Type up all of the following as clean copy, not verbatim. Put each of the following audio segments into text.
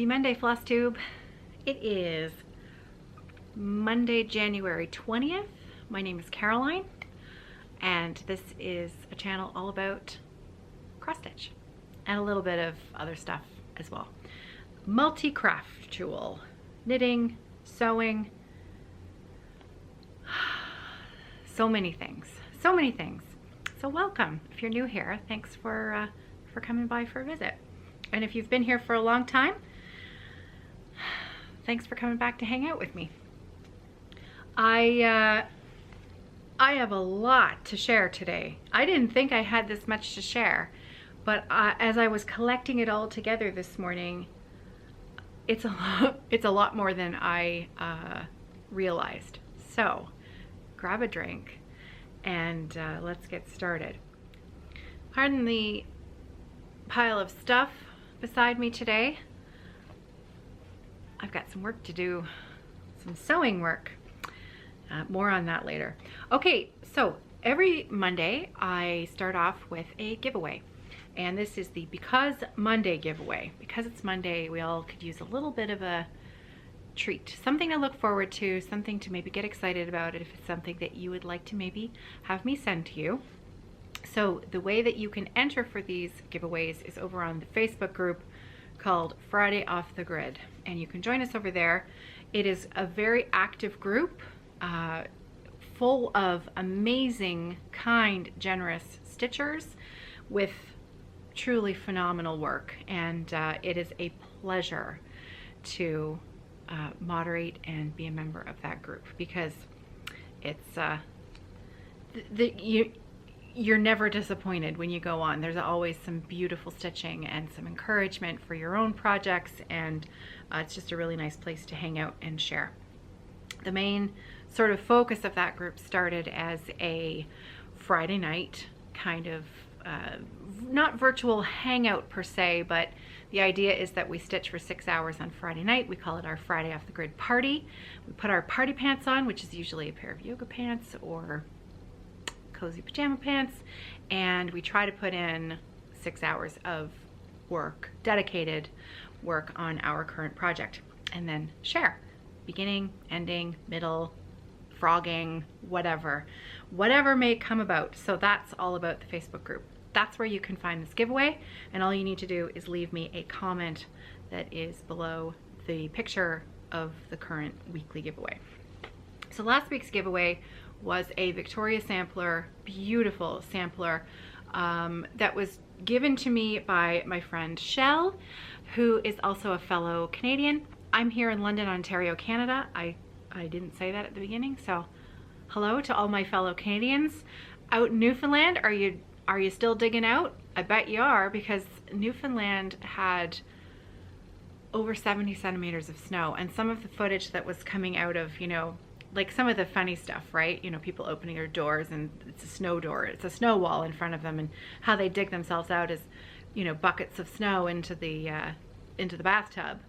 Happy Monday, Flosstube. It is Monday, January 20th. My name is Caroline, and this is a channel all about cross stitch and a little bit of other stuff as well. Multi-craft tool, knitting, sewing, so many things, so many things. So welcome. If you're new here, thanks for coming by for a visit. And if you've been here for a long time, thanks for coming back to hang out with me. I have a lot to share today. I didn't think I had this much to share, but as I was collecting it all together this morning, it's a lot more than I realized. So grab a drink and let's get started. Pardon the pile of stuff beside me today. I've got some work to do, some sewing work. More on that later. Okay, so every Monday I start off with a giveaway, and this is the Because Monday giveaway. Because it's Monday, we all could use a little bit of a treat, something to look forward to, something to maybe get excited about if it's something that you would like to maybe have me send to you. So the way that you can enter for these giveaways is over on the Facebook group called Friday Off the Grid, and you can join us over there. It is a very active group, full of amazing, kind, generous stitchers with truly phenomenal work, and it is a pleasure to moderate and be a member of that group, because it's you're never disappointed when you go on. There's always some beautiful stitching and some encouragement for your own projects, and it's just a really nice place to hang out and share. The main sort of focus of that group started as a Friday night kind of not virtual hangout per se, but the idea is that we stitch for 6 hours on Friday night. We call it our Friday Off the Grid party. We put our party pants on, which is usually a pair of yoga pants or cozy pajama pants, and we try to put in 6 hours of work, dedicated work on our current project, and then share beginning, ending, middle, frogging, whatever may come about. So that's all about the Facebook group. That's where you can find this giveaway, and all you need to do is leave me a comment that is below the picture of the current weekly giveaway. So last week's giveaway was a Victoria sampler, beautiful sampler, that was given to me by my friend Shell, who is also a fellow Canadian. I'm here in London, Ontario, Canada. I didn't say that at the beginning, so hello to all my fellow Canadians. Out in Newfoundland, are you still digging out? I bet you are, because Newfoundland had over 70 centimeters of snow, and some of the footage that was coming out of, you know, like some of the funny stuff, right? You know, people opening their doors and it's a snow door, it's a snow wall in front of them, and how they dig themselves out as, you know, buckets of snow into the bathtub.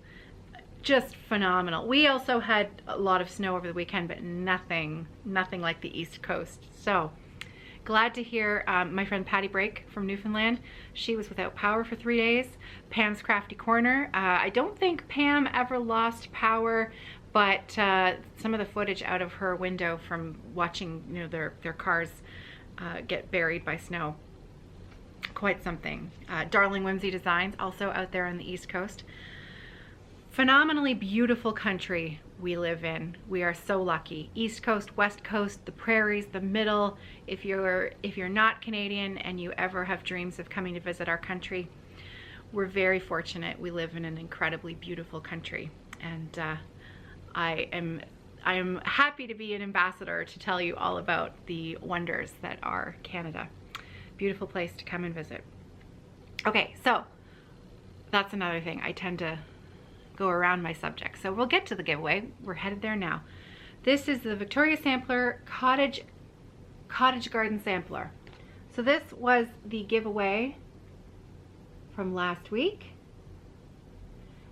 Just phenomenal. We also had a lot of snow over the weekend, but nothing like the East Coast. So glad to hear my friend Patty Brake from Newfoundland. She was without power for 3 days. Pam's Crafty Corner. I don't think Pam ever lost power, but some of the footage out of her window from watching, you know, their cars get buried by snow, quite something. Darling Whimsy Designs, also out there on the East Coast. Phenomenally beautiful country we live in. We are so lucky. East Coast, West Coast, the prairies, the middle. If you're not Canadian and you ever have dreams of coming to visit our country, we're very fortunate. We live in an incredibly beautiful country, and I am happy to be an ambassador to tell you all about the wonders that are Canada. Beautiful place to come and visit. Okay, so that's another thing. I tend to go around my subject. So we'll get to the giveaway. We're headed there now. This is the Victoria Sampler Cottage Garden Sampler. So this was the giveaway from last week,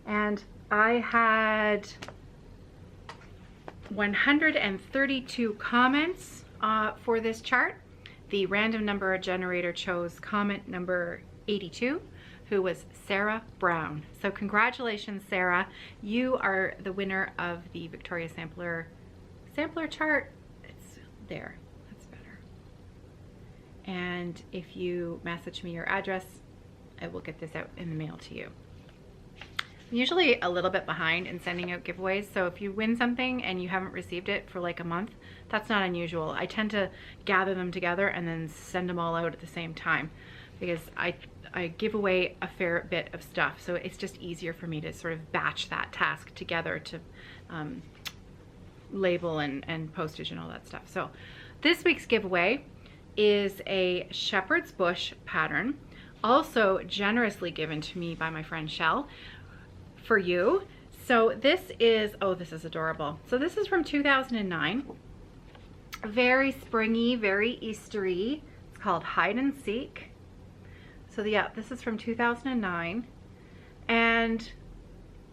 and I had 132 comments for this chart. The random number generator chose comment number 82, who was Sarah Brown. So congratulations, Sarah. You are the winner of the Victoria Sampler chart. It's there. That's better. And if you message me your address, I will get this out in the mail to you. I'm usually a little bit behind in sending out giveaways, so if you win something and you haven't received it for like a month, that's not unusual. I tend to gather them together and then send them all out at the same time, because I give away a fair bit of stuff, so it's just easier for me to sort of batch that task together to label and postage and all that stuff. So this week's giveaway is a shepherd's bush pattern, also generously given to me by my friend Shell for you. So this is, oh, this is adorable. So this is from 2009. Very springy, very Eastery. It's called Hide and Seek. So yeah, this is from 2009. And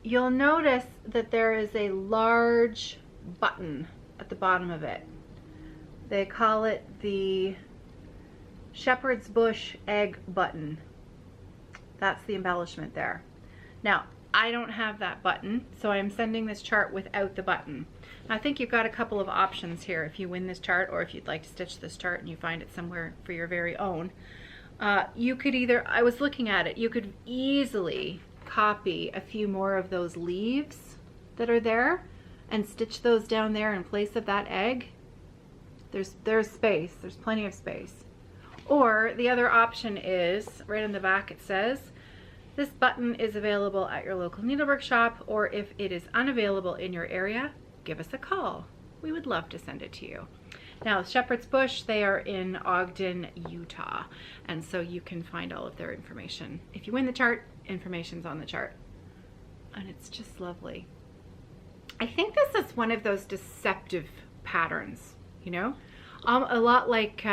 you'll notice that there is a large button at the bottom of it. They call it the shepherd's bush egg button. That's the embellishment there. Now, I don't have that button, so I'm sending this chart without the button. I think you've got a couple of options here if you win this chart, or if you'd like to stitch this chart and you find it somewhere for your very own. You could either, I was looking at it, you could easily copy a few more of those leaves that are there and stitch those down there in place of that egg. There's space, there's plenty of space. Or the other option is, right on the back it says, this button is available at your local needlework shop, or if it is unavailable in your area, give us a call. We would love to send it to you. Now, Shepherd's Bush, they are in Ogden, Utah, and so you can find all of their information. If you win the chart, information's on the chart. And it's just lovely. I think this is one of those deceptive patterns, you know? A lot like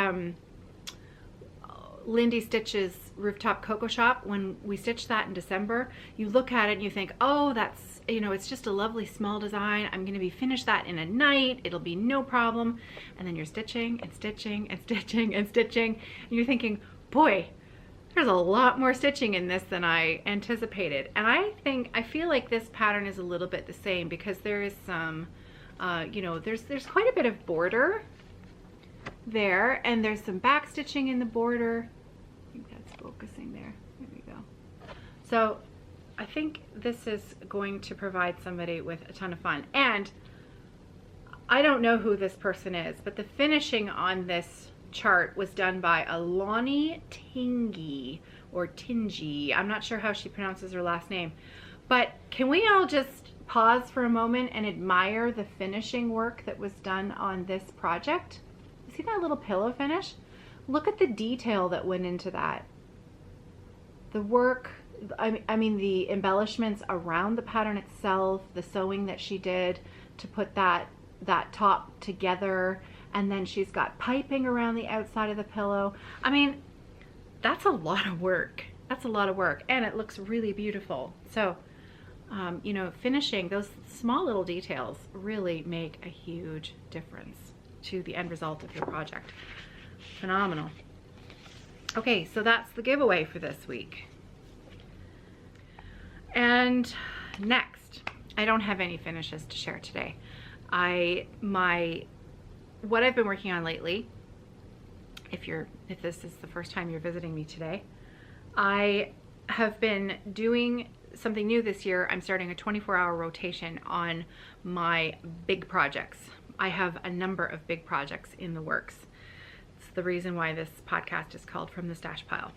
Lindy Stitch's Rooftop Cocoa Shop. When we stitched that in December, you look at it and you think, oh, that's, you know, it's just a lovely small design. I'm going to be finished that in a night. It'll be no problem. And then you're stitching and stitching and stitching and stitching. And you're thinking, boy, there's a lot more stitching in this than I anticipated. And I feel like this pattern is a little bit the same, because there is some, you know, there's quite a bit of border there, and there's some back stitching in the border. I think that's focusing there. There we go. So I think this is going to provide somebody with a ton of fun. And I don't know who this person is, but the finishing on this chart was done by Alani Tingy, or Tingy. I'm not sure how she pronounces her last name. But can we all just pause for a moment and admire the finishing work that was done on this project? See that little pillow finish? Look at the detail that went into that. The work, I mean the embellishments around the pattern itself, the sewing that she did to put that top together, and then she's got piping around the outside of the pillow. I mean, that's a lot of work. That's a lot of work, and it looks really beautiful. So, you know, finishing, those small little details really make a huge difference to the end result of your project. Phenomenal. Okay, so that's the giveaway for this week. And next, I don't have any finishes to share today. What I've been working on lately, if this is the first time you're visiting me today, I have been doing something new this year. I'm starting a 24-hour rotation on my big projects. I have a number of big projects in the works. It's the reason why this podcast is called From the Stash Pile.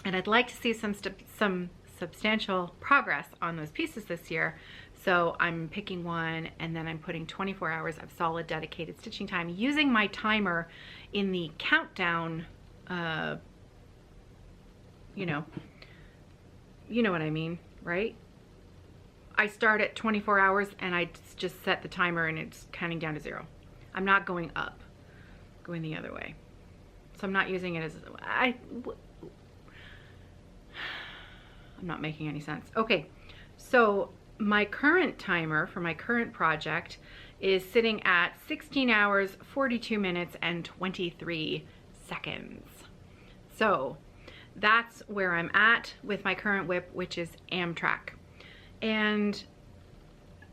And I'd like to see some substantial progress on those pieces this year. So I'm picking one, and then I'm putting 24 hours of solid dedicated stitching time using my timer in the countdown, you know what I mean, right? I start at 24 hours and I just set the timer and it's counting down to 0. I'm not going up, going the other way. So I'm not using it as, I'm not making any sense. Okay, so my current timer for my current project is sitting at 16 hours, 42 minutes, and 23 seconds. So that's where I'm at with my current whip, which is Amtrak. And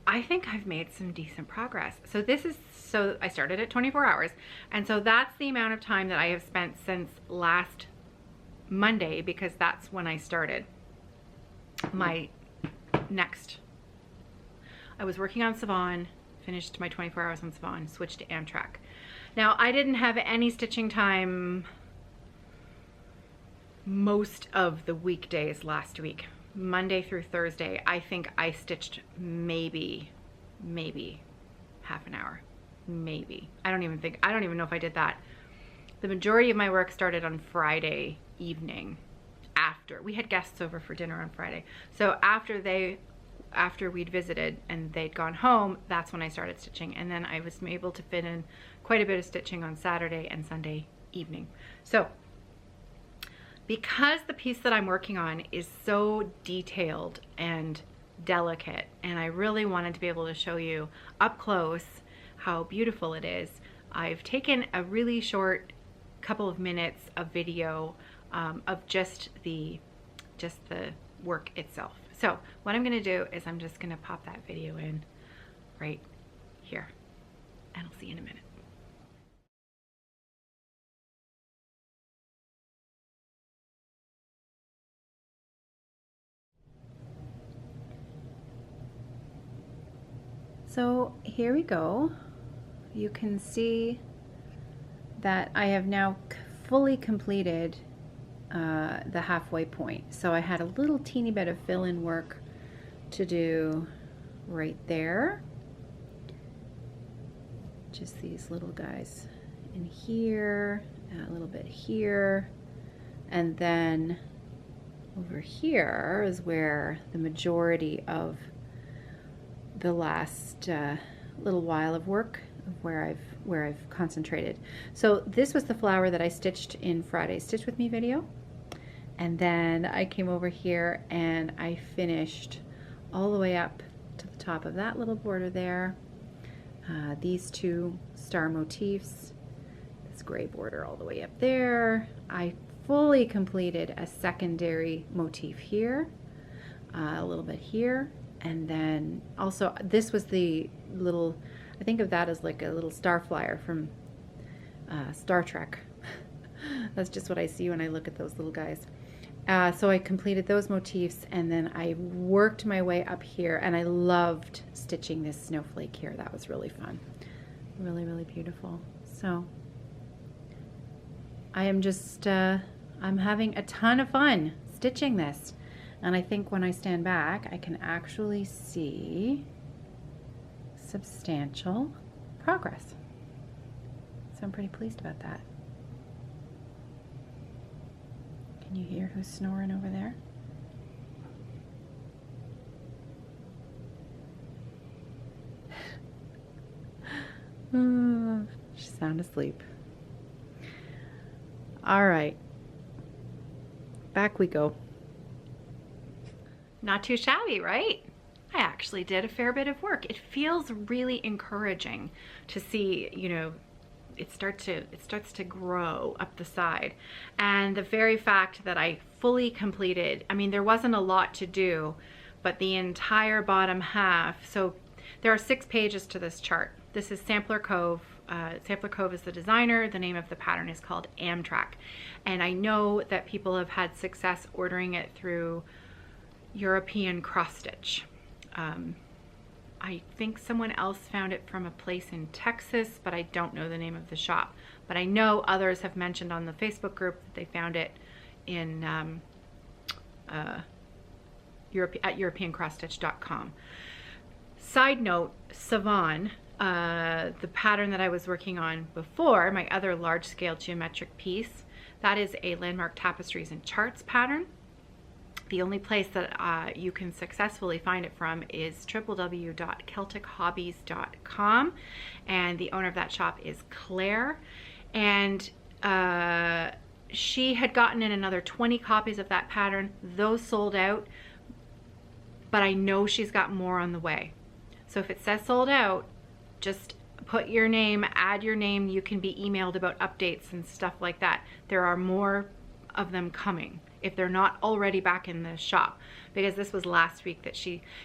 I think I've made some decent progress. So I started at 24 hours. And so that's the amount of time that I have spent since last Monday, because that's when I started my next. I was working on Sevan, finished my 24 hours on Sevan, switched to Amtrak. Now, I didn't have any stitching time most of the weekdays last week. Monday through Thursday, I think I stitched maybe half an hour. Maybe. I don't even know if I did that. The majority of my work started on Friday evening. After we had guests over for dinner on Friday. So after we'd visited and they'd gone home, that's when I started stitching. And then I was able to fit in quite a bit of stitching on Saturday and Sunday evening. So because the piece that I'm working on is so detailed and delicate, and I really wanted to be able to show you up close how beautiful it is, I've taken a really short couple of minutes of video of just the work itself. So what I'm gonna do is I'm just gonna pop that video in right here, and I'll see you in a minute. So here we go. You can see that I have now fully completed the halfway point. So I had a little teeny bit of fill-in work to do right there. Just these little guys in here, a little bit here, and then over here is where the majority of the last little while of work, of where I've concentrated. So this was the flower that I stitched in Friday's Stitch With Me video. And then I came over here and I finished all the way up to the top of that little border there. These two star motifs, this gray border all the way up there. I fully completed a secondary motif here, a little bit here, and then also this was the little, I think of that as like a little star flyer from Star Trek. That's just what I see when I look at those little guys. So I completed those motifs, and then I worked my way up here, and I loved stitching this snowflake here. That was really fun. Really, really beautiful. So I am just, I'm having a ton of fun stitching this. And I think when I stand back, I can actually see substantial progress. So I'm pretty pleased about that. Can you hear who's snoring over there? She's sound asleep. All right, back we go. Not too shabby, right? I actually did a fair bit of work. It feels really encouraging to see, you know, it starts to grow up the side. And the very fact that I fully completed, I mean, there wasn't a lot to do, but the entire bottom half, so there are 6 pages to this chart. This is Sampler Cove. Sampler Cove is the designer. The name of the pattern is called Amtrak. And I know that people have had success ordering it through European cross stitch. I think someone else found it from a place in Texas, but I don't know the name of the shop. But I know others have mentioned on the Facebook group that they found it in at EuropeanCrossStitch.com. Side note, Sevan, the pattern that I was working on before, my other large-scale geometric piece, that is a Landmark Tapestries and Charts pattern. The only place that you can successfully find it from is www.celtichobbies.com, and the owner of that shop is Claire, and she had gotten in another 20 copies of that pattern. Those sold out, but I know she's got more on the way. So if it says sold out, just put your name, add your name. You can be emailed about updates and stuff like that. There are more of them coming. if they're not already back in the shop, because this was last week that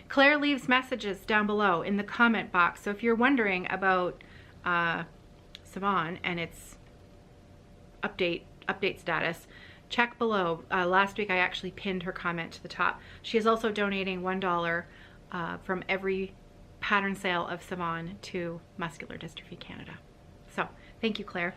Claire leaves messages down below in the comment box. So if you're wondering about Sevan and its update status, check below. Last week I actually pinned her comment to the top. She is also donating $1 from every pattern sale of Sevan to Muscular Dystrophy Canada. So thank you, Claire.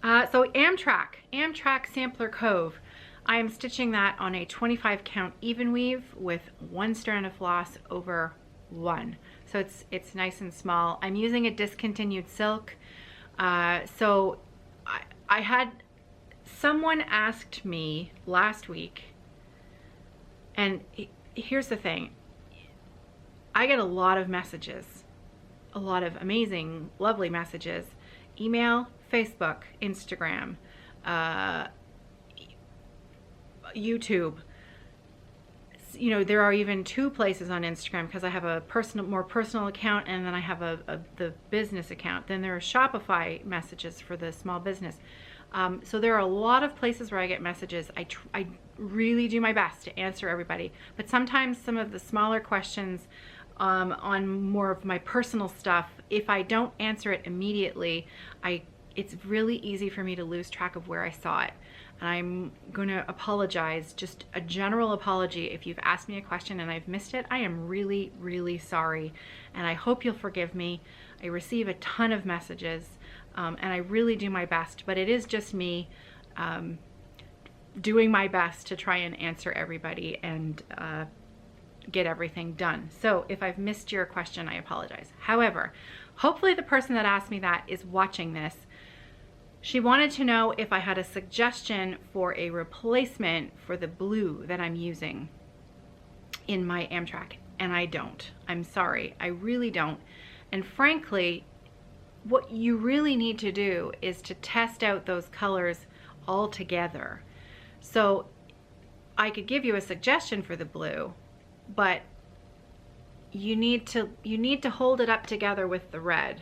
So Amtrak Sampler Cove. I am stitching that on a 25 count even weave with 1 strand of floss over 1. So it's nice and small. I'm using a discontinued silk. So I had someone asked me last week, and here's the thing. I get a lot of messages, a lot of amazing, lovely messages, email, Facebook, Instagram, YouTube. You know, there are even 2 places on Instagram, because I have a more personal account, and then I have the business account. Then there are Shopify messages for the small business. So there are a lot of places where I get messages. I really do my best to answer everybody, but sometimes some of the smaller questions on more of my personal stuff, if I don't answer it immediately, it's really easy for me to lose track of where I saw it. And I'm going to apologize, just a general apology. If you've asked me a question and I've missed it, I am really, really sorry. And I hope you'll forgive me. I receive a ton of messages, and I really do my best, but it is just me doing my best to try and answer everybody and get everything done. So if I've missed your question, I apologize. However, hopefully the person that asked me that is watching this. She wanted to know if I had a suggestion for a replacement for the blue that I'm using in my Amtrak, and I don't. I'm sorry, I really don't. And frankly, what you really need to do is to test out those colors all together. So I could give you a suggestion for the blue, but you need to hold it up together with the red.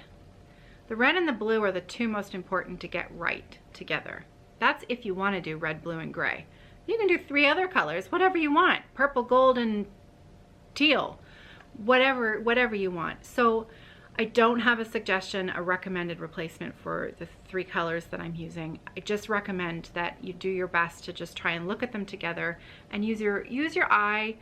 The red and the blue are the 2 most important to get right together. That's if you want to do red, blue, and gray. You can do 3 other colors, whatever you want. Purple, gold, and teal. Whatever you want. So I don't have a suggestion, a recommended replacement for the 3 colors that I'm using. I just recommend that you do your best to just try and look at them together and use your eye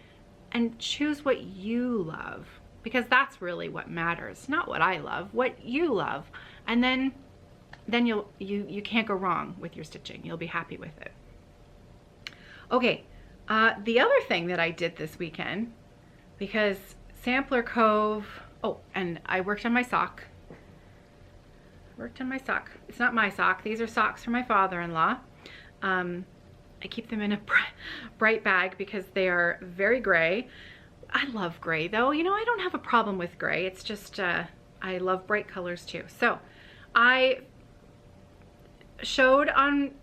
and choose what you love, because that's really what matters. Not what I love, what you love. And then you can't go wrong with your stitching. You'll be happy with it. Okay, the other thing that I did this weekend, because Sampler Cove, oh, and I worked on my sock. It's not my sock. These are socks from my father-in-law. I keep them in a bright bag because they are very gray. I love gray though. You know, I don't have a problem with gray. It's just, I love bright colors too. So I showed on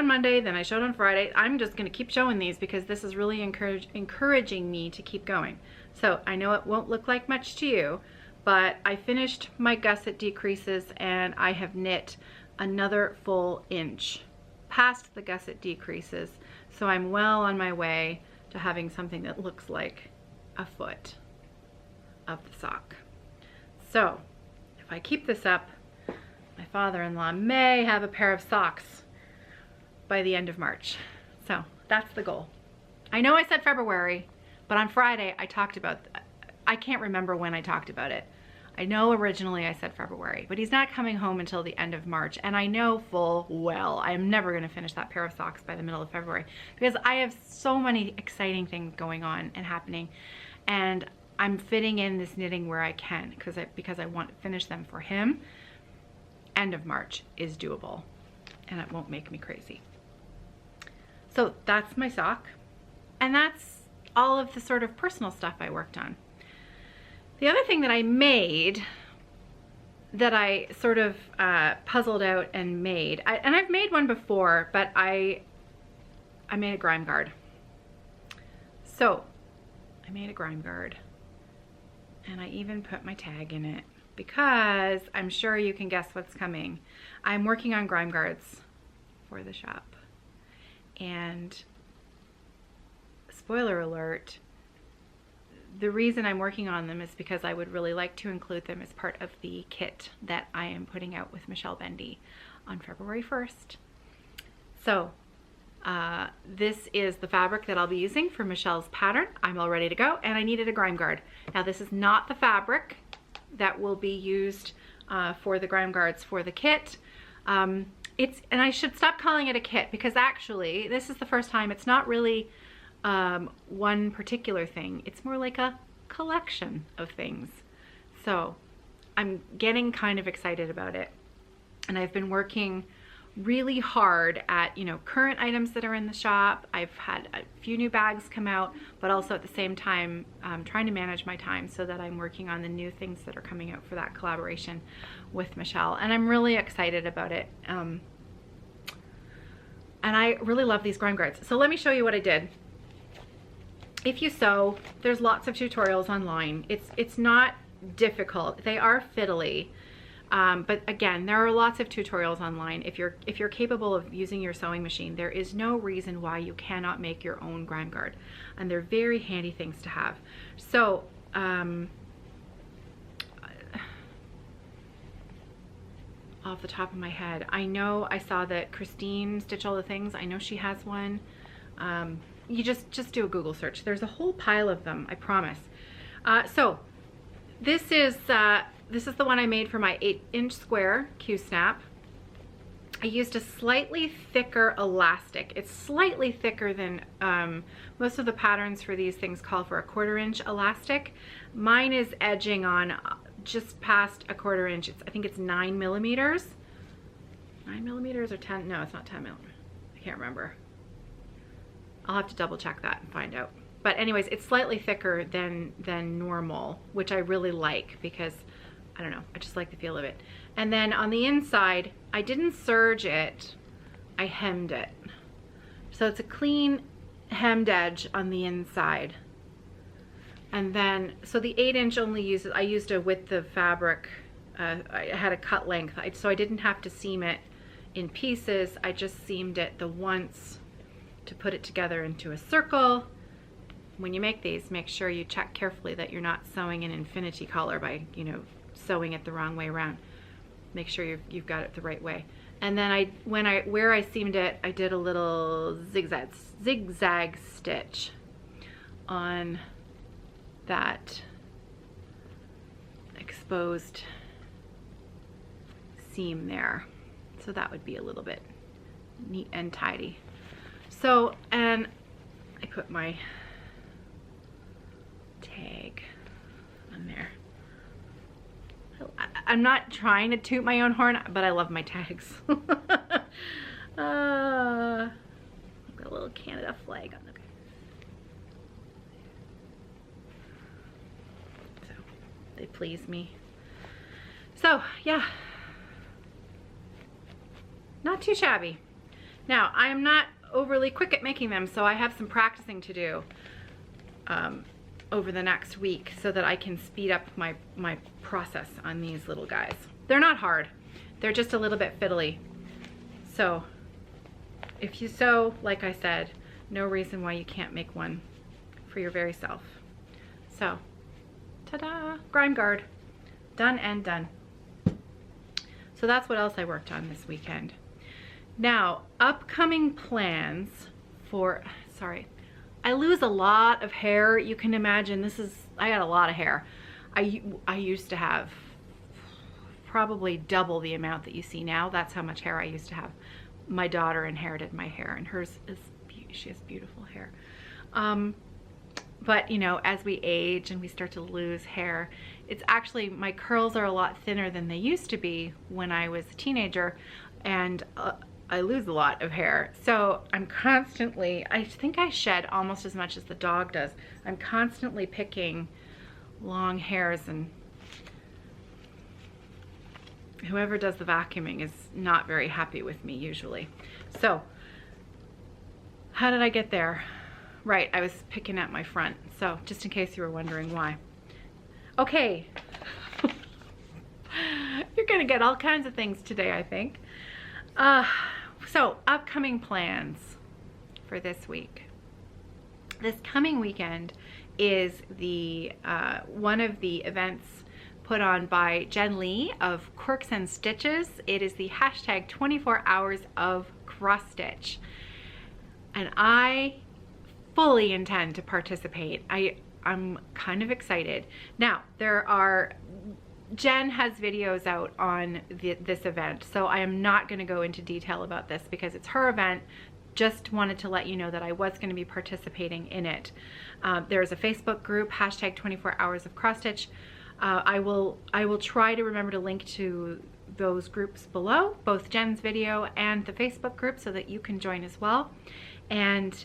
Monday, then I showed on Friday. I'm just gonna keep showing these because this is really encouraging me to keep going. So I know it won't look like much to you, but I finished my gusset decreases and I have knit another full inch past the gusset decreases. So I'm well on my way to having something that looks like a foot of the sock. So if I keep this up, my father-in-law may have a pair of socks by the end of March. So that's the goal. I know I said February, but on Friday I talked about, I can't remember when I talked about it. I know originally I said February, but he's not coming home until the end of March, and I know full well I am never going to finish that pair of socks by the middle of February because I have so many exciting things going on and happening, and I'm fitting in this knitting where I can because I want to finish them for him. End of March is doable, and it won't make me crazy. So that's my sock, and that's all of the sort of personal stuff I worked on. The other thing that I made, that I sort of puzzled out and made, and I've made one before, but I made a Grimeguard. So I made a Grimeguard, and I even put my tag in it because I'm sure you can guess what's coming. I'm working on Grimeguards for the shop, And spoiler alert, the reason I'm working on them is because I would really like to include them as part of the kit that I am putting out with Michelle Bendy on February 1st. So this is the fabric that I'll be using for Michelle's pattern. I'm all ready to go, and I needed a Grimeguard. Now this is not the fabric that will be used for the Grimeguards for the kit. And I should stop calling it a kit, because actually this is the first time it's not really one particular thing. It's more like a collection of things. So I'm getting kind of excited about it. And I've been working really hard at, you know, current items that are in the shop. I've had a few new bags come out, but also at the same time trying to manage my time so that I'm working on the new things that are coming out for that collaboration with Michelle. And I'm really excited about it. And I really love these Grimeguards. So let me show you what I did. If you sew, there's lots of tutorials online. It's not difficult. They are fiddly. But again, there are lots of tutorials online. If you're capable of using your sewing machine, there is no reason why you cannot make your own Grimeguard. And they're very handy things to have. So, off the top of my head, I know I saw that Christine Stitch All the Things. I know she has one. You just do a Google search. There's a whole pile of them, I promise. So this is the one I made for my 8-inch square Q-snap. I used a slightly thicker elastic. It's slightly thicker than most of the patterns for these things call for a 1/4 inch elastic. Mine is edging on just past a 1/4 inch. I think it's 9 millimeters. 9 millimeters or 10? No, it's not 10 millimeters. I can't remember. I'll have to double check that and find out. But anyways, it's slightly thicker than normal, which I really like because, I don't know, I just like the feel of it. And then on the inside, I didn't serge it, I hemmed it. So it's a clean hemmed edge on the inside. And then, so the 8-inch only uses, I used a width of fabric, I had a cut length, so I didn't have to seam it in pieces. I just seamed it the once to put it together into a circle. When you make these, make sure you check carefully that you're not sewing an infinity collar by, you know, sewing it the wrong way around. Make sure you've got it the right way. And then where I seamed it, I did a little zigzag stitch on that exposed seam there. So that would be a little bit neat and tidy. So, and I put my tag on there. I'm not trying to toot my own horn, but I love my tags. Got a little Canada flag on the. So they please me. So yeah, not too shabby. Now I am not overly quick at making them, so I have some practicing to do over the next week so that I can speed up my process on these little guys. They're not hard, they're just a little bit fiddly. So if you sew, like I said, no reason why you can't make one for your very self. So ta-da, Grimeguard, done and done. So that's what else I worked on this weekend. Now, upcoming plans for, sorry, I lose a lot of hair. You can imagine I got a lot of hair. I used to have probably double the amount that you see now. That's how much hair I used to have. My daughter inherited my hair, and hers is, she has beautiful hair. But you know, as we age and we start to lose hair, it's actually, my curls are a lot thinner than they used to be when I was a teenager, and I lose a lot of hair. So I'm constantly, I think I shed almost as much as the dog does. I'm constantly picking long hairs, and whoever does the vacuuming is not very happy with me usually. So how did I get there? Right, I was picking at my front. So just in case you were wondering why. Okay. You're gonna get all kinds of things today, I think. So upcoming plans. for this week. This coming weekend is the one of the events put on by Jen Lee of Quirks and Stitches. It is the hashtag 24 hours of cross stitch. And I fully intend to participate. I'm kind of excited. Now, Jen has videos out on this event, so I am not going to go into detail about this because it's her event. Just wanted to let you know that I was going to be participating in it. There's a Facebook group, hashtag 24 hours of cross stitch. I will try to remember to link to those groups below, both Jen's video and the Facebook group, so that you can join as well. And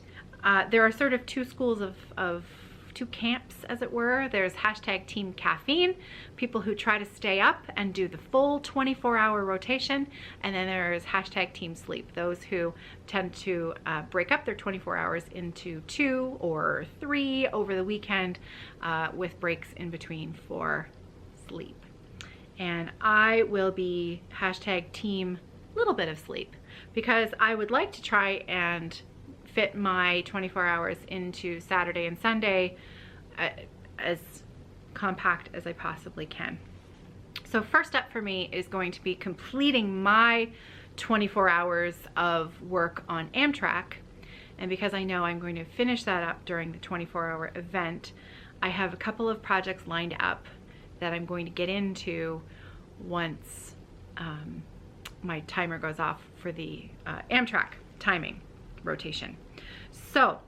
there are sort of two schools of two camps, as it were. There's hashtag Team Caffeine, people who try to stay up and do the full 24-hour rotation. And then there's hashtag Team Sleep, those who tend to break up their 24 hours into 2 or 3 over the weekend with breaks in between for sleep. And I will be hashtag Team Little Bit of Sleep, because I would like to try and fit my 24 hours into Saturday and Sunday as compact as I possibly can. So first step for me is going to be completing my 24 hours of work on Amtrak. And because I know I'm going to finish that up during the 24-hour event, I have a couple of projects lined up that I'm going to get into once my timer goes off for the Amtrak timing rotation. So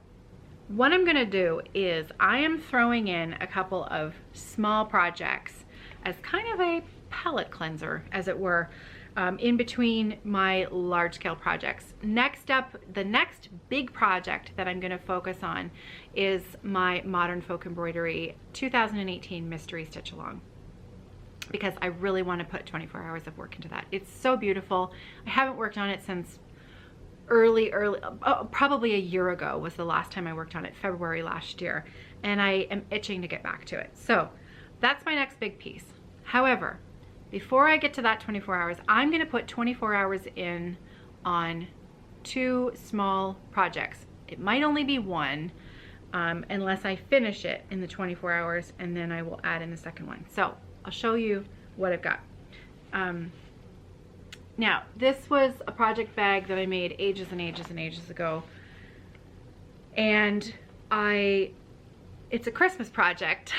what I'm going to do is I am throwing in a couple of small projects as kind of a palette cleanser, as it were, in between my large-scale projects. Next up, the next big project that I'm going to focus on is my Modern Folk Embroidery 2018 Mystery Stitch Along, because I really want to put 24 hours of work into that. It's so beautiful. I haven't worked on it since probably a year ago was the last time I worked on it, February last year, and I am itching to get back to it. So that's my next big piece. However, before I get to that 24 hours, I'm going to put 24 hours in on 2 small projects. It might only be 1 unless I finish it in the 24 hours, and then I will add in the second one. So I'll show you what I've got. Now, this was a project bag that I made ages and ages and ages ago, and it's a Christmas project.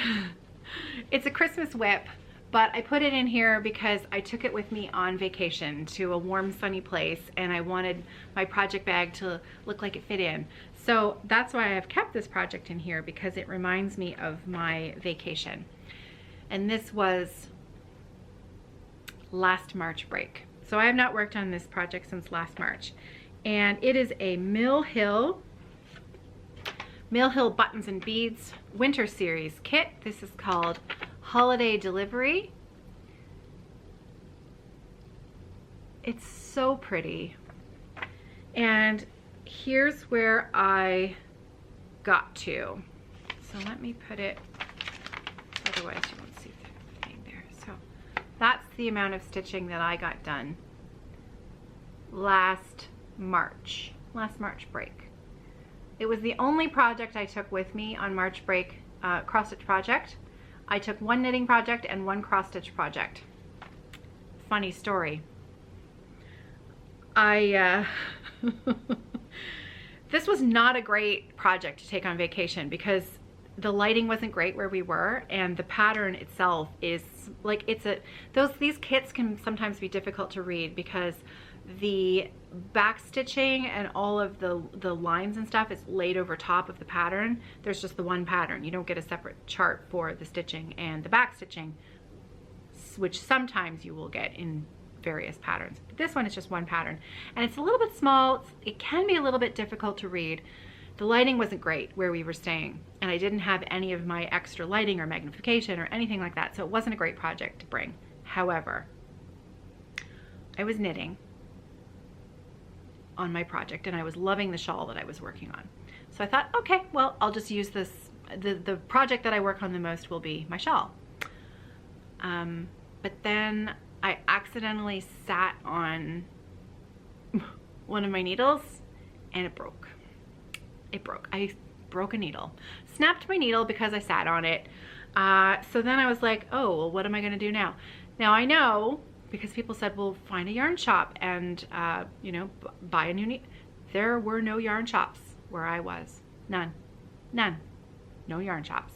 It's a Christmas whip, but I put it in here because I took it with me on vacation to a warm, sunny place, and I wanted my project bag to look like it fit in. So that's why I've kept this project in here, because it reminds me of my vacation. And this was last March break. So I have not worked on this project since last March. And it is a Mill Hill Buttons and Beads Winter Series kit. This is called Holiday Delivery. It's so pretty. And here's where I got to. So let me put it, otherwise you won't see the thing there. So that's the amount of stitching that I got done last March break. It was the only project I took with me on March break, cross stitch project. I took 1 knitting project and 1 cross stitch project. Funny story. This was not a great project to take on vacation because the lighting wasn't great where we were, and the pattern itself is like, these kits can sometimes be difficult to read because the back stitching and all of the lines and stuff is laid over top of the pattern. There's just the one pattern. You don't get a separate chart for the stitching and the back stitching, which sometimes you will get in various patterns. But this one is just one pattern, and it's a little bit small. It can be a little bit difficult to read. The lighting wasn't great where we were staying, and I didn't have any of my extra lighting or magnification or anything like that, so it wasn't a great project to bring. However, I was knitting on my project, and I was loving the shawl that I was working on. So I thought, okay, well, I'll just use this. The project that I work on the most will be my shawl. But then I accidentally sat on one of my needles, and it broke. it broke. I broke a needle. Snapped my needle because I sat on it. So then I was like, oh, well, what am I gonna do now? Now I know, because people said, well, find a yarn shop and, you know, buy a new needle. There were no yarn shops where I was. None. None. No yarn shops.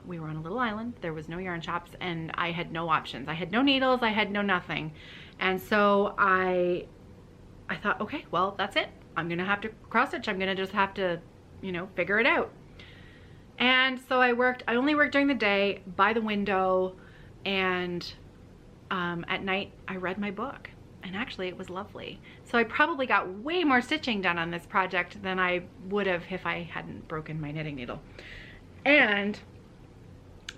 We were on a little island. There was no yarn shops and I had no options. I had no needles. I had no nothing. And so I thought, okay, well, that's it. I'm going to have to cross stitch. I'm going to just have to, you know, figure it out. And so I only worked during the day by the window, and at night I read my book, and actually it was lovely. So I probably got way more stitching done on this project than I would have if I hadn't broken my knitting needle. And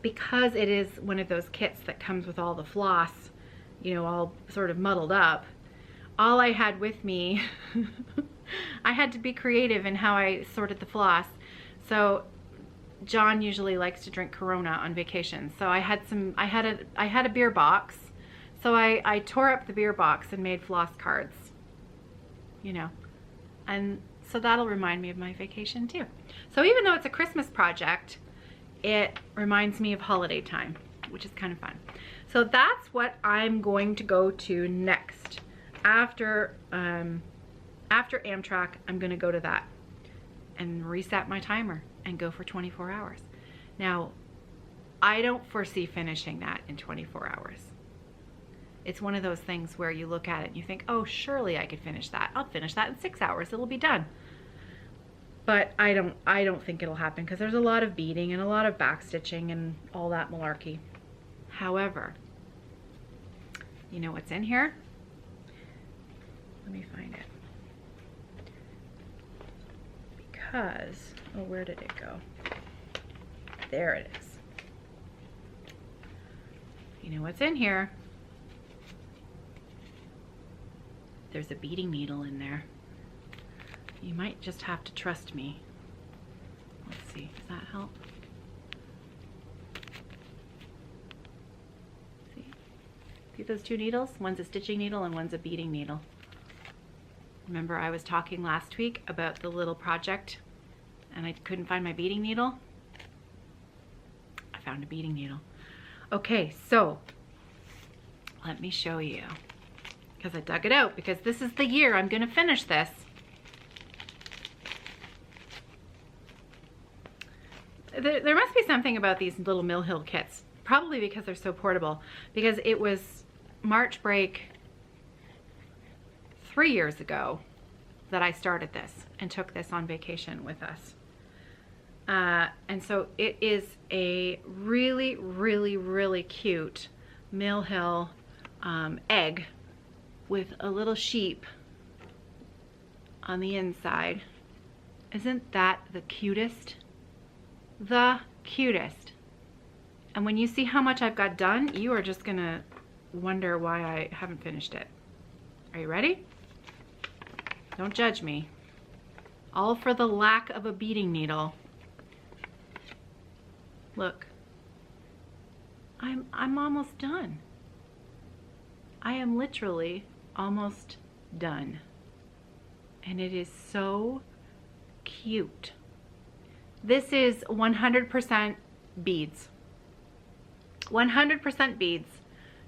because it is one of those kits that comes with all the floss, you know, all sort of muddled up, all I had with me, I had to be creative in how I sorted the floss. So John usually likes to drink Corona on vacation. So I had a beer box. So I tore up the beer box and made floss cards, you know, and so that'll remind me of my vacation too. So even though it's a Christmas project, it reminds me of holiday time, which is kind of fun. So that's what I'm going to go to next. After Amtrak, I'm gonna go to that and reset my timer and go for 24 hours. Now, I don't foresee finishing that in 24 hours. It's one of those things where you look at it and you think, oh, surely I could finish that. I'll finish that in 6 hours, it'll be done. But I don't think it'll happen because there's a lot of beading and a lot of back stitching and all that malarkey. However, you know what's in here? Let me find it. Because, oh, where did it go? There it is. You know what's in here? There's a beading needle in there. You might just have to trust me. Let's see, does that help? See those two needles? One's a stitching needle and one's a beading needle. Remember I was talking last week about the little project and I couldn't find my beading needle? I found a beading needle. Okay, so let me show you, because I dug it out, because this is the year I'm gonna finish this. There must be something about these little Mill Hill kits, probably because they're so portable, because it was March break 3 years ago that I started this and took this on vacation with us. And so it is a really, really, really cute Mill Hill egg with a little sheep on the inside. Isn't that the cutest? The cutest. And when you see how much I've got done, you are just gonna wonder why I haven't finished it. Are you ready? Don't judge me. All for the lack of a beading needle. Look, I'm almost done. I am literally almost done. And it is so cute. This is 100% beads. 100% beads.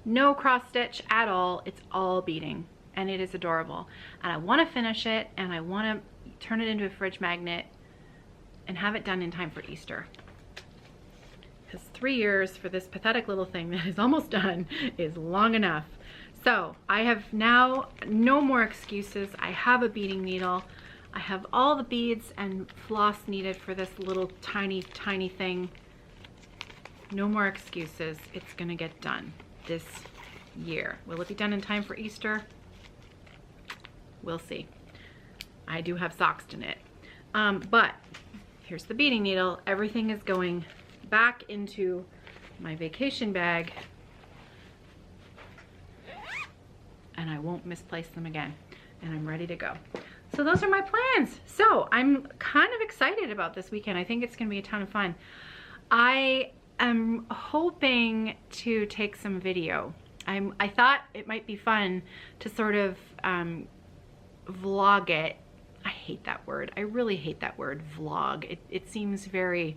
No cross stitch at all. It's all beading. And it is adorable. And I want to finish it, and I want to turn it into a fridge magnet and have it done in time for Easter. Because 3 years for this pathetic little thing that is almost done is long enough. So I have now no more excuses. I have a beading needle. I have all the beads and floss needed for this little tiny, tiny thing. No more excuses. It's gonna get done this year. Will it be done in time for Easter? We'll see. I do have socks to knit. But here's the beading needle. Everything is going back into my vacation bag, and I won't misplace them again. And I'm ready to go. So those are my plans. So I'm kind of excited about this weekend. I think it's gonna be a ton of fun. I am hoping to take some video. I thought it might be fun to sort of vlog it. I hate that word. I really hate that word, vlog. It seems very,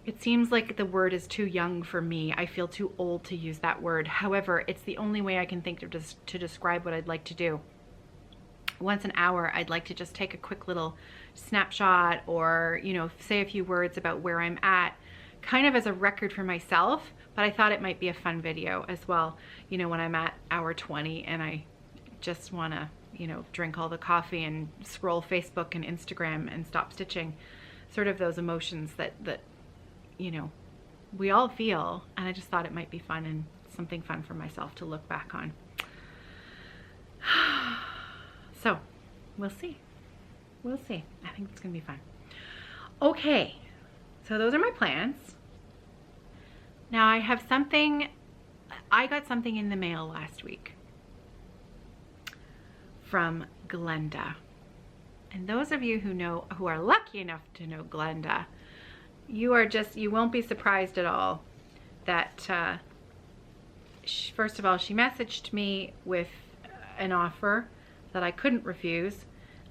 it seems like the word is too young for me. I feel too old to use that word. However, it's the only way I can think of to describe what I'd like to do. Once an hour, I'd like to just take a quick little snapshot or, you know, say a few words about where I'm at, kind of as a record for myself, but I thought it might be a fun video as well. You know, when I'm at hour 20 and I just want to, you know, drink all the coffee and scroll Facebook and Instagram and stop stitching, sort of those emotions that you know, we all feel, and I just thought it might be fun and something fun for myself to look back on. So we'll see. We'll see. I think it's gonna be fun. Okay, so those are my plans. Now I have something, I got something in the mail last week from Glenda. And those of you who are lucky enough to know Glenda, you won't be surprised at all that, first of all, she messaged me with an offer that I couldn't refuse,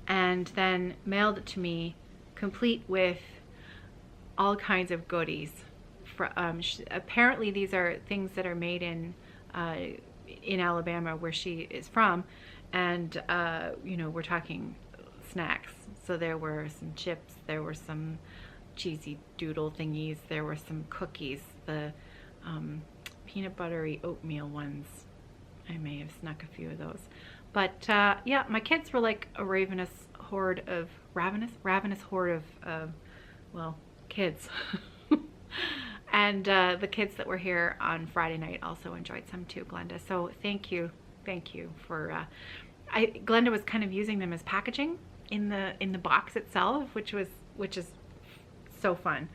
and then mailed it to me complete with all kinds of goodies. Apparently these are things that are made in Alabama, where she is from, and you know, we're talking snacks. So there were some chips, there were some cheesy doodle thingies, there were some cookies, the peanut buttery oatmeal ones. I may have snuck a few of those, but yeah, my kids were like a ravenous horde of well, kids. And the kids that were here on Friday night also enjoyed some too, Glenda. So thank you for. Glenda was kind of using them as packaging in the box itself, which is so fun.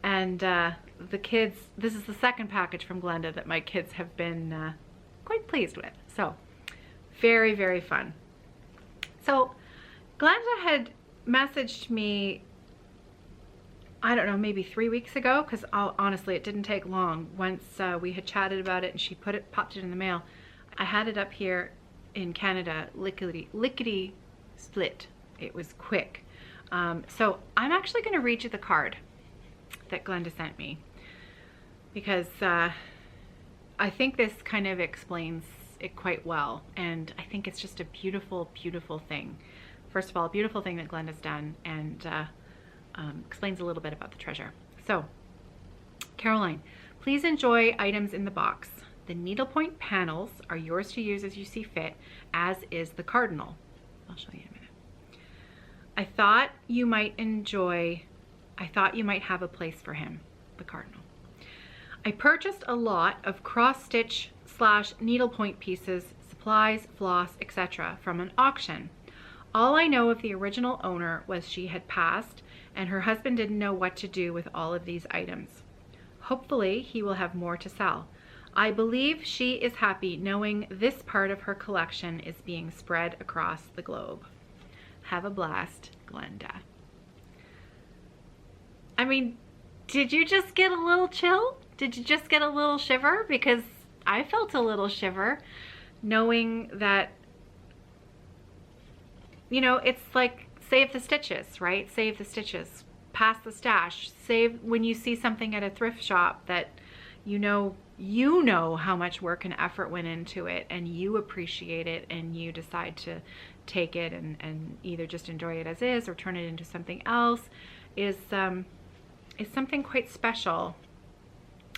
And the kids, this is the second package from Glenda that my kids have been quite pleased with. So very, very fun. So Glenda had messaged me, I don't know, maybe 3 weeks ago, because honestly it didn't take long. Once we had chatted about it and she popped it in the mail. I had it up here in Canada, lickety split. It was quick. So I'm actually going to read you the card that Glenda sent me, because I think this kind of explains it quite well, and I think it's just a beautiful, beautiful thing. First of all, a beautiful thing that Glenda's done, and explains a little bit about the treasure. So, Caroline, please enjoy items in the box. The needlepoint panels are yours to use as you see fit, as is the Cardinal. I'll show you in a minute. I thought you might have a place for him, the Cardinal. I purchased a lot of cross-stitch / needlepoint pieces, supplies, floss, etc. from an auction. All I know of the original owner was she had passed, and her husband didn't know what to do with all of these items. Hopefully, he will have more to sell. I believe she is happy knowing this part of her collection is being spread across the globe. Have a blast, Glenda. I mean, did you just get a little chill? Did you just get a little shiver? Because I felt a little shiver knowing that, you know, it's like save the stitches, right? Save the stitches, pass the stash. Save when you see something at a thrift shop that you know how much work and effort went into it, and you appreciate it, and you decide to take it and either just enjoy it as is or turn it into something else, is something quite special.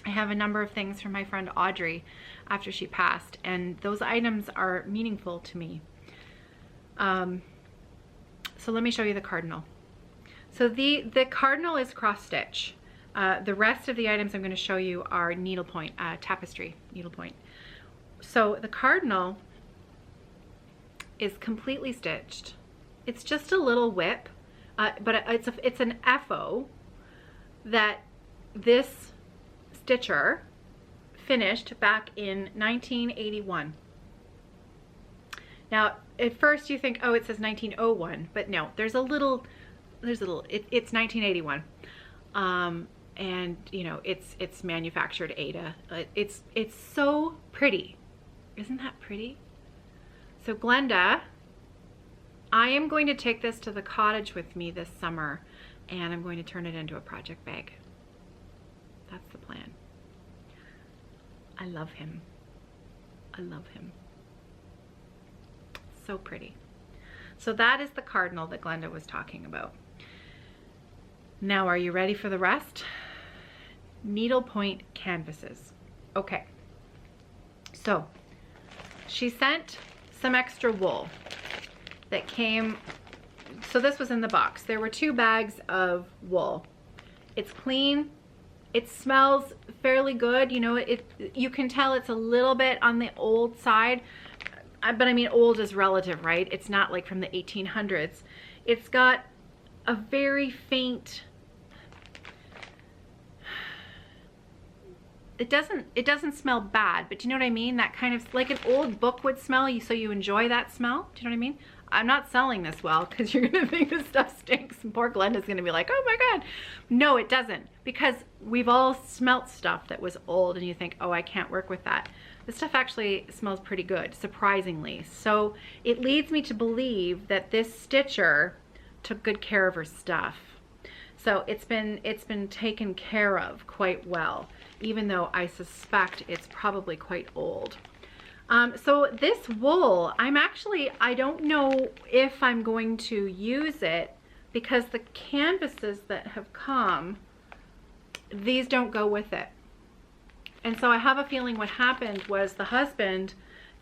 I have a number of things from my friend Audrey after she passed, and those items are meaningful to me. So let me show you the Cardinal. So the Cardinal is cross stitch. The rest of the items I'm going to show you are needlepoint, tapestry needlepoint. So the Cardinal is completely stitched. It's just a little whip, but it's an FO that this stitcher finished back in 1981. Now, at first you think, oh, it says 1901, but no, it's 1981. And you know, it's manufactured Ada. It's so pretty. Isn't that pretty? So Glenda, I am going to take this to the cottage with me this summer, and I'm going to turn it into a project bag. That's the plan. I love him. I love him. So pretty. So that is the Cardinal that Glenda was talking about. Now, are you ready for the rest? Needlepoint canvases. Okay. So she sent some extra wool that came. So this was in the box. There were 2 bags of wool. It's clean. It smells fairly good. You know, you can tell it's a little bit on the old side, but I mean, old is relative, right? It's not like from the 1800s. It's got a very faint, it doesn't smell bad, but you know what I mean? That kind of, like an old book would smell, so you enjoy that smell. Do you know what I mean? I'm not selling this well because you're gonna think this stuff stinks and poor Glenda's gonna be like, oh my God. No, it doesn't, because we've all smelt stuff that was old and you think, oh, I can't work with that. This stuff actually smells pretty good, surprisingly. So it leads me to believe that this stitcher took good care of her stuff. So it's been taken care of quite well, even though I suspect it's probably quite old. So this wool, I don't know if I'm going to use it because the canvases that have come, these don't go with it. And so I have a feeling what happened was the husband,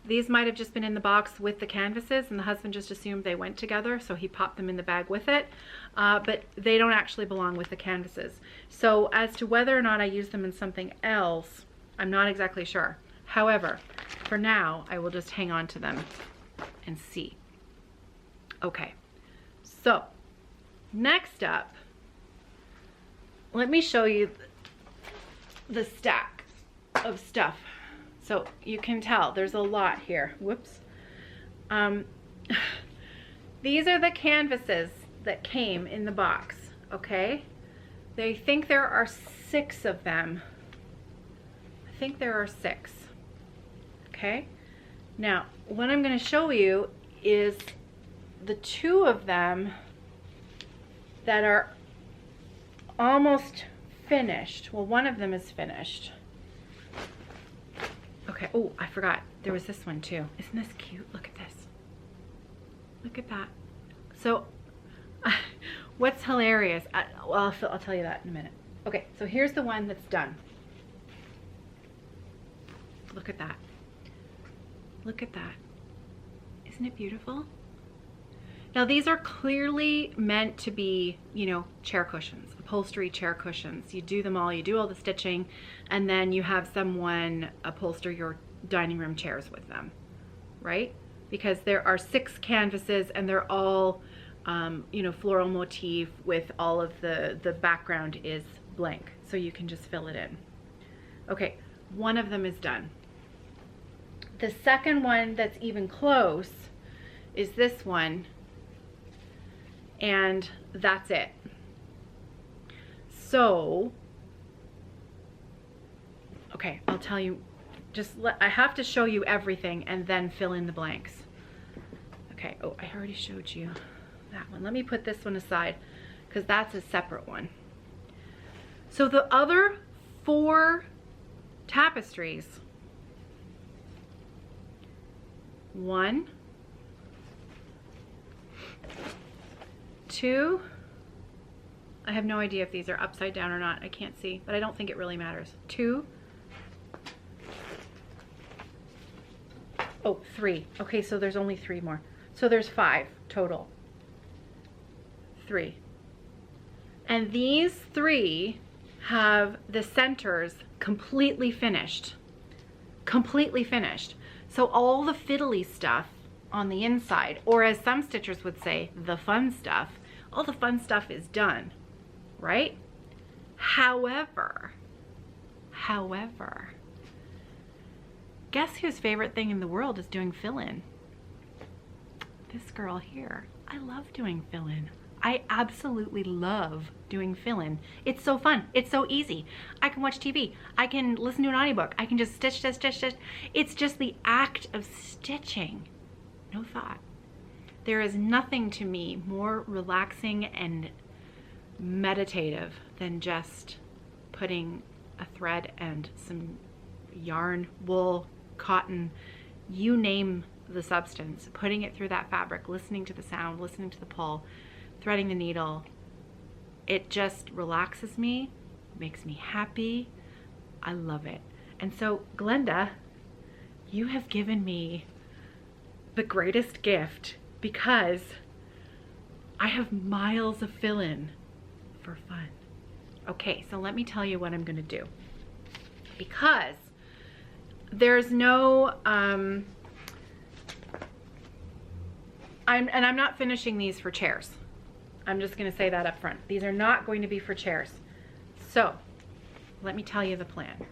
these might have just been in the box with the canvases and the husband just assumed they went together, so he popped them in the bag with it, but they don't actually belong with the canvases. So as to whether or not I use them in something else, I'm not exactly sure. However, for now, I will just hang on to them and see. Okay, so next up, let me show you the stack of stuff. So you can tell there's a lot here. Whoops. These are the canvases that came in the box, okay? They think there are 6 of them. I think there are 6. Okay, now what I'm going to show you is the 2 of them that are almost finished. Well, one of them is finished. Okay, oh, I forgot. There was this one too. Isn't this cute? Look at this. Look at that. So, what's hilarious, well, I'll tell you that in a minute. Okay, so here's the one that's done. Look at that. Look at that. Isn't it beautiful? Now these are clearly meant to be, you know, chair cushions, upholstery chair cushions. You do them all, you do all the stitching, and then you have someone upholster your dining room chairs with them, right? Because there are 6 canvases and they're all, you know, floral motif with all of the background is blank. So you can just fill it in. Okay, one of them is done. The second one that's even close is this one, and that's it. So, okay, I'll tell you, I have to show you everything and then fill in the blanks. Okay, oh, I already showed you that one. Let me put this one aside because that's a separate one. So the other 4 tapestries, 1, 2, I have no idea if these are upside down or not. I can't see, but I don't think it really matters. 2, oh, 3. Okay, so there's only 3 more. So there's 5 total. 3. And these 3 have the centers completely finished. Completely finished. So all the fiddly stuff on the inside, or as some stitchers would say, the fun stuff, all the fun stuff is done, right? However, guess whose favorite thing in the world is doing fill-in? This girl here. I love doing fill-in. I absolutely love doing fill-in. It's so fun. It's so easy. I can watch TV. I can listen to an audiobook. I can just stitch, stitch, stitch, stitch. It's just the act of stitching. No thought. There is nothing to me more relaxing and meditative than just putting a thread and some yarn, wool, cotton, you name the substance, putting it through that fabric, listening to the sound, listening to the pull, threading the needle. It just relaxes me, makes me happy. I love it. And so, Glenda, you have given me the greatest gift because I have miles of fill-in for fun. Okay, so let me tell you what I'm gonna do. Because there's no, I'm not finishing these for chairs. I'm just gonna say that up front. These are not going to be for chairs. So, let me tell you the plan.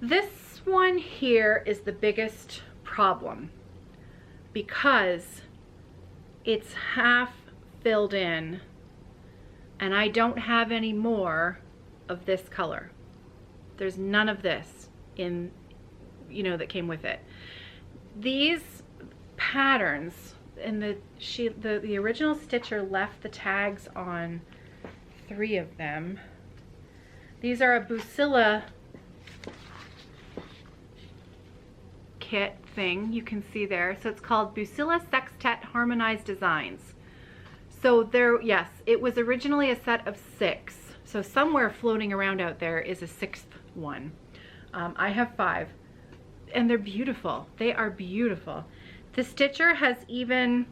This one here is the biggest problem because it's half filled in and I don't have any more of this color. There's none of this in, you know, that came with it. These patterns in the original stitcher left the tags on 3 of them. These are a Silla Kit thing you can see there. So it's called Silla Sextet Harmonized Designs. So there, yes, it was originally a set of 6. So somewhere floating around out there is a 6th one. I have 5 and they're beautiful. They are beautiful. The stitcher has even,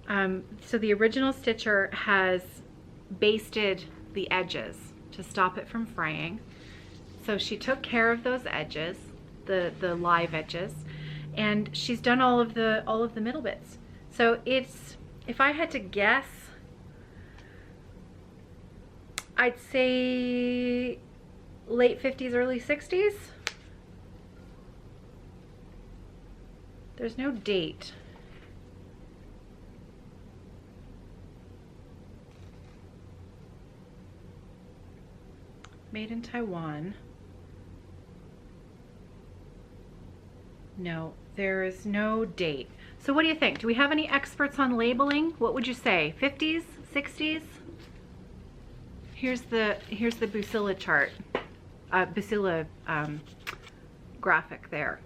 so the original stitcher has basted the edges to stop it from fraying. So she took care of those edges, the live edges, and she's done all of the middle bits. So it's, if I had to guess, I'd say late 50s, early 60s. There's no date. Made in Taiwan. No, there is no date. So what do you think? Do we have any experts on labeling? What would you say? 50s, 60s? Here's the Silla chart, Silla graphic there.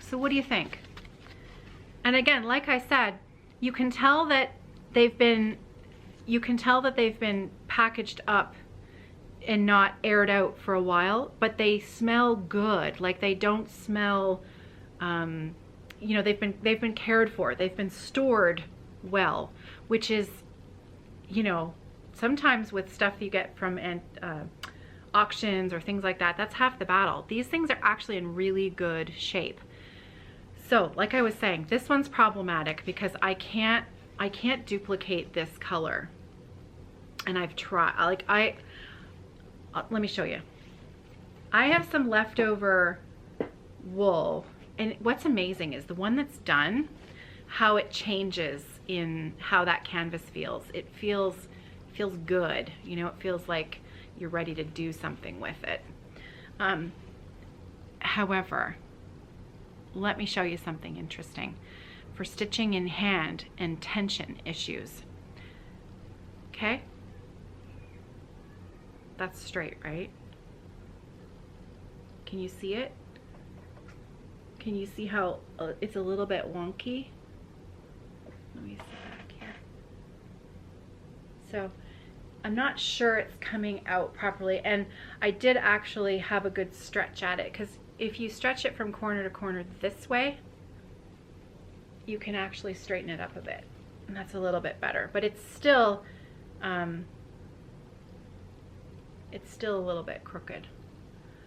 So what do you think? And again, like I said, you can tell that they've been packaged up and not aired out for a while, but they smell good. Like they don't smell, you know, they've been cared for. They've been stored well, which is, you know, sometimes with stuff you get from auctions or things like that, that's half the battle. These things are actually in really good shape. So, like I was saying, this one's problematic because I can't duplicate this color. And I've tried, let me show you. I have some leftover wool, and what's amazing is the one that's done, how it changes in how that canvas feels. It feels good, you know, it feels like you're ready to do something with it. However, let me show you something interesting for stitching in hand and tension issues. Okay? That's straight, right? Can you see it? Can you see how it's a little bit wonky? Let me see back here. So I'm not sure it's coming out properly, and I did actually have a good stretch at it, because if you stretch it from corner to corner this way, you can actually straighten it up a bit, and that's a little bit better, but it's still a little bit crooked,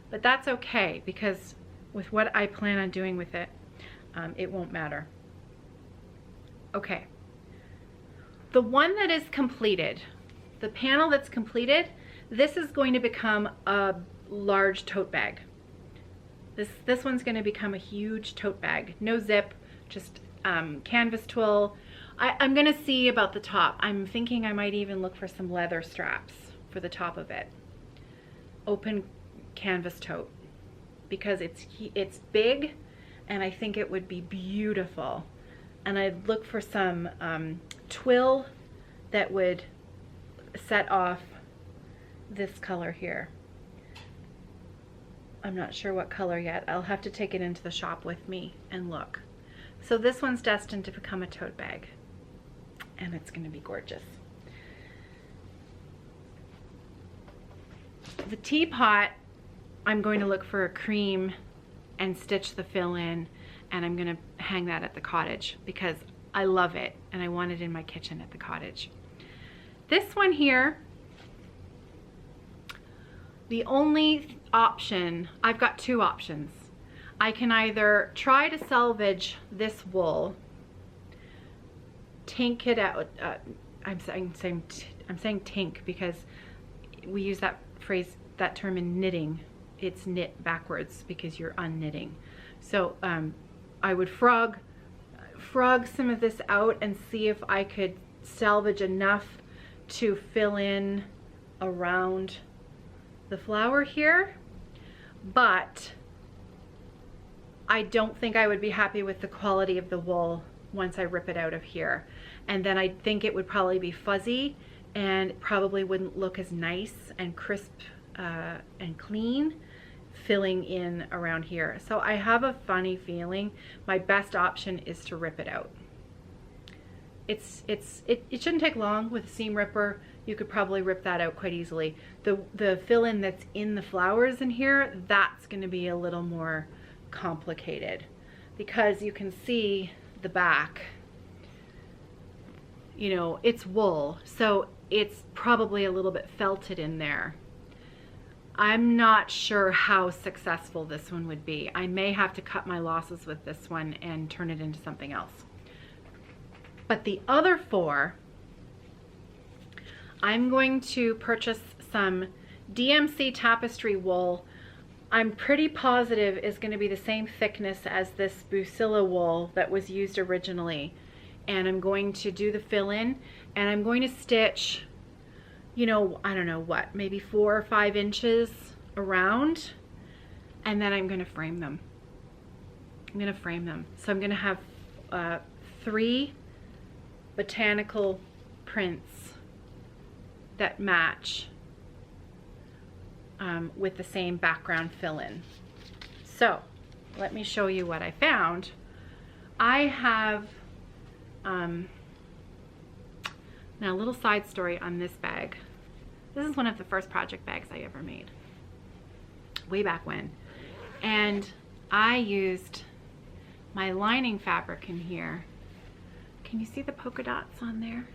but that's okay, because with what I plan on doing with it, it won't matter. Okay, the one that is completed, the panel that's completed, this is going to become a large tote bag. This one's going to become a huge tote bag. No zip, just canvas twill. I'm going to see about the top. I'm thinking I might even look for some leather straps for the top of it. Open canvas tote, because it's big, and I think it would be beautiful and I'd look for some twill that would set off this color here. I'm not sure what color yet. I'll have to take it into the shop with me and look. So this one's destined to become a tote bag, and it's going to be gorgeous. The teapot, I'm going to look for a cream and stitch the fill in, and I'm going to hang that at the cottage because I love it and I want it in my kitchen at the cottage. This one here, the only option, I've got two options. I can either try to salvage this wool, tink it out. I'm saying tink because we use that phrase, that term in knitting. It's knit backwards because you're unknitting. So I would frog some of this out and see if I could salvage enough to fill in around the flower here, but I don't think I would be happy with the quality of the wool once I rip it out of here. And then I think it would probably be fuzzy and probably wouldn't look as nice and crisp and clean filling in around here. So I have a funny feeling my best option is to rip it out. It shouldn't take long with a seam ripper. You could probably rip that out quite easily. The fill-in that's in the flowers in here, that's going to be a little more complicated because you can see the back. You know, it's wool, so it's probably a little bit felted in there. I'm not sure how successful this one would be. I may have to cut my losses with this one and turn it into something else. But the other four, I'm going to purchase some DMC Tapestry Wool. I'm pretty positive is going to be the same thickness as this Busilla wool that was used originally. And I'm going to do the fill-in, and I'm going to stitch, you know, I don't know what, maybe 4 or 5 inches around, and then I'm going to frame them. I'm going to frame them. So I'm going to have 3 botanical prints that match with the same background fill-in. So let me show you what I found. I have now a little side story on this bag. This is one of the first project bags I ever made, way back when. And I used my lining fabric in here. Can you see the polka dots on there?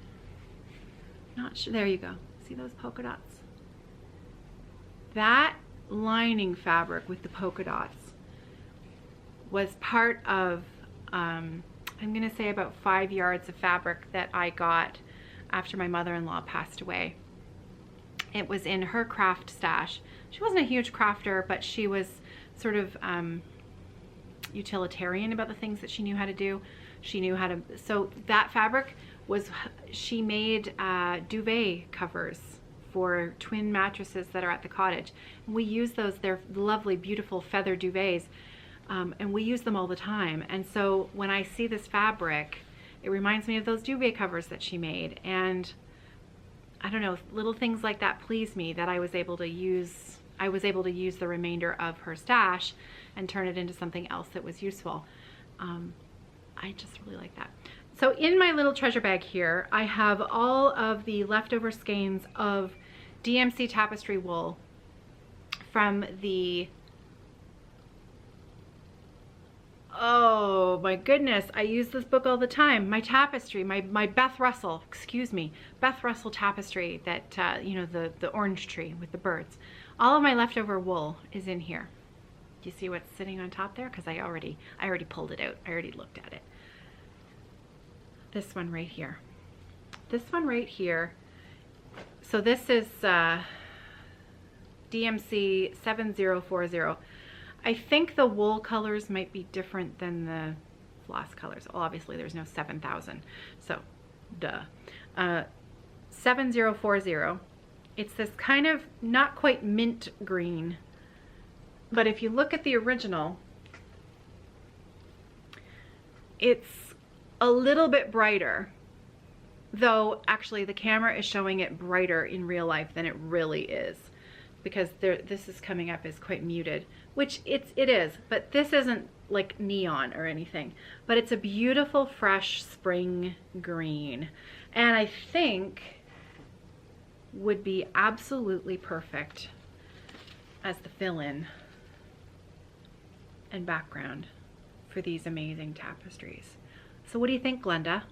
Not sure, there you go. See those polka dots? That lining fabric with the polka dots was part of, I'm gonna say about 5 yards of fabric that I got after my mother-in-law passed away. It was in her craft stash. She wasn't a huge crafter, but she was sort of utilitarian about the things that she knew how to do. She knew how to, so that fabric was, she made duvet covers for twin mattresses that are at the cottage. And we use those, they're lovely, beautiful feather duvets. And we use them all the time. And so when I see this fabric, it reminds me of those duvet covers that she made. And I don't know, little things like that please me, that I was able to use the remainder of her stash and turn it into something else that was useful. I just really like that. So in my little treasure bag here, I have all of the leftover skeins of DMC Tapestry Wool from the, oh my goodness, I use this book all the time. My tapestry, my Beth Russell, excuse me, Beth Russell tapestry that, you know, the orange tree with the birds. All of my leftover wool is in here. Do you see what's sitting on top there? Because I already pulled it out. I already looked at it. This one right here. This one right here. So this is DMC 7040. I think the wool colors might be different than the floss colors. Well, obviously there's no 7000, so duh. 7040. It's this kind of not quite mint green, but if you look at the original, it's a little bit brighter, though actually the camera is showing it brighter in real life than it really is, because this is coming up as quite muted, which it is, but this isn't like neon or anything, but it's a beautiful fresh spring green, and I think would be absolutely perfect as the fill-in and background for these amazing tapestries. So what do you think, Glenda?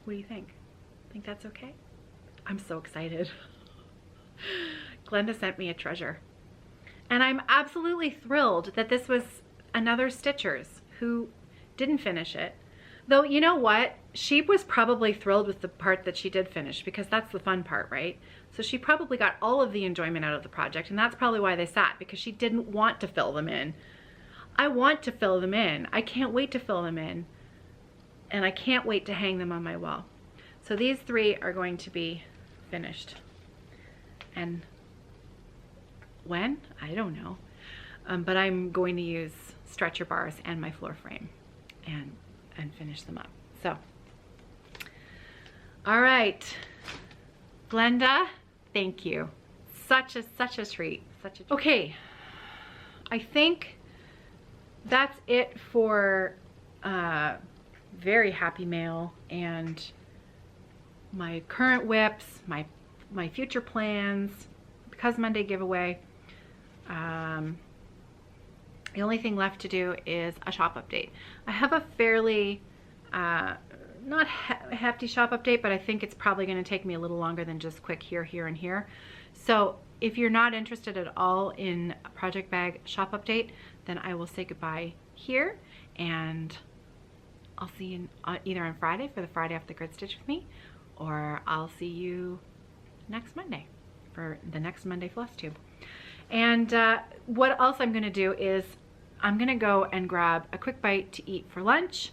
What do you think? Think that's okay? I'm so excited. Glenda sent me a treasure. And I'm absolutely thrilled that this was another Stitchers who didn't finish it. Though, you know what? She was probably thrilled with the part that she did finish, because that's the fun part, right? So she probably got all of the enjoyment out of the project, and that's probably why they sat, because she didn't want to fill them in. I want to fill them in. I can't wait to fill them in. And I can't wait to hang them on my wall. So these three are going to be finished. And when? I don't know. But I'm going to use stretcher bars and my floor frame and finish them up. So, all right, Glenda, thank you. Such a treat. Okay, I think that's it for very happy mail and my current whips, my future plans, because Monday giveaway. The only thing left to do is a shop update. I have a fairly not hefty shop update, but I think it's probably going to take me a little longer than just quick here, here, and here. So if you're not interested at all in a project bag shop update, then I will say goodbye here, and I'll see you either on Friday for the Friday Off the Grid Stitch with me, or I'll see you next Monday for the next Monday Flosstube. And what else I'm going to do is I'm going to go and grab a quick bite to eat for lunch,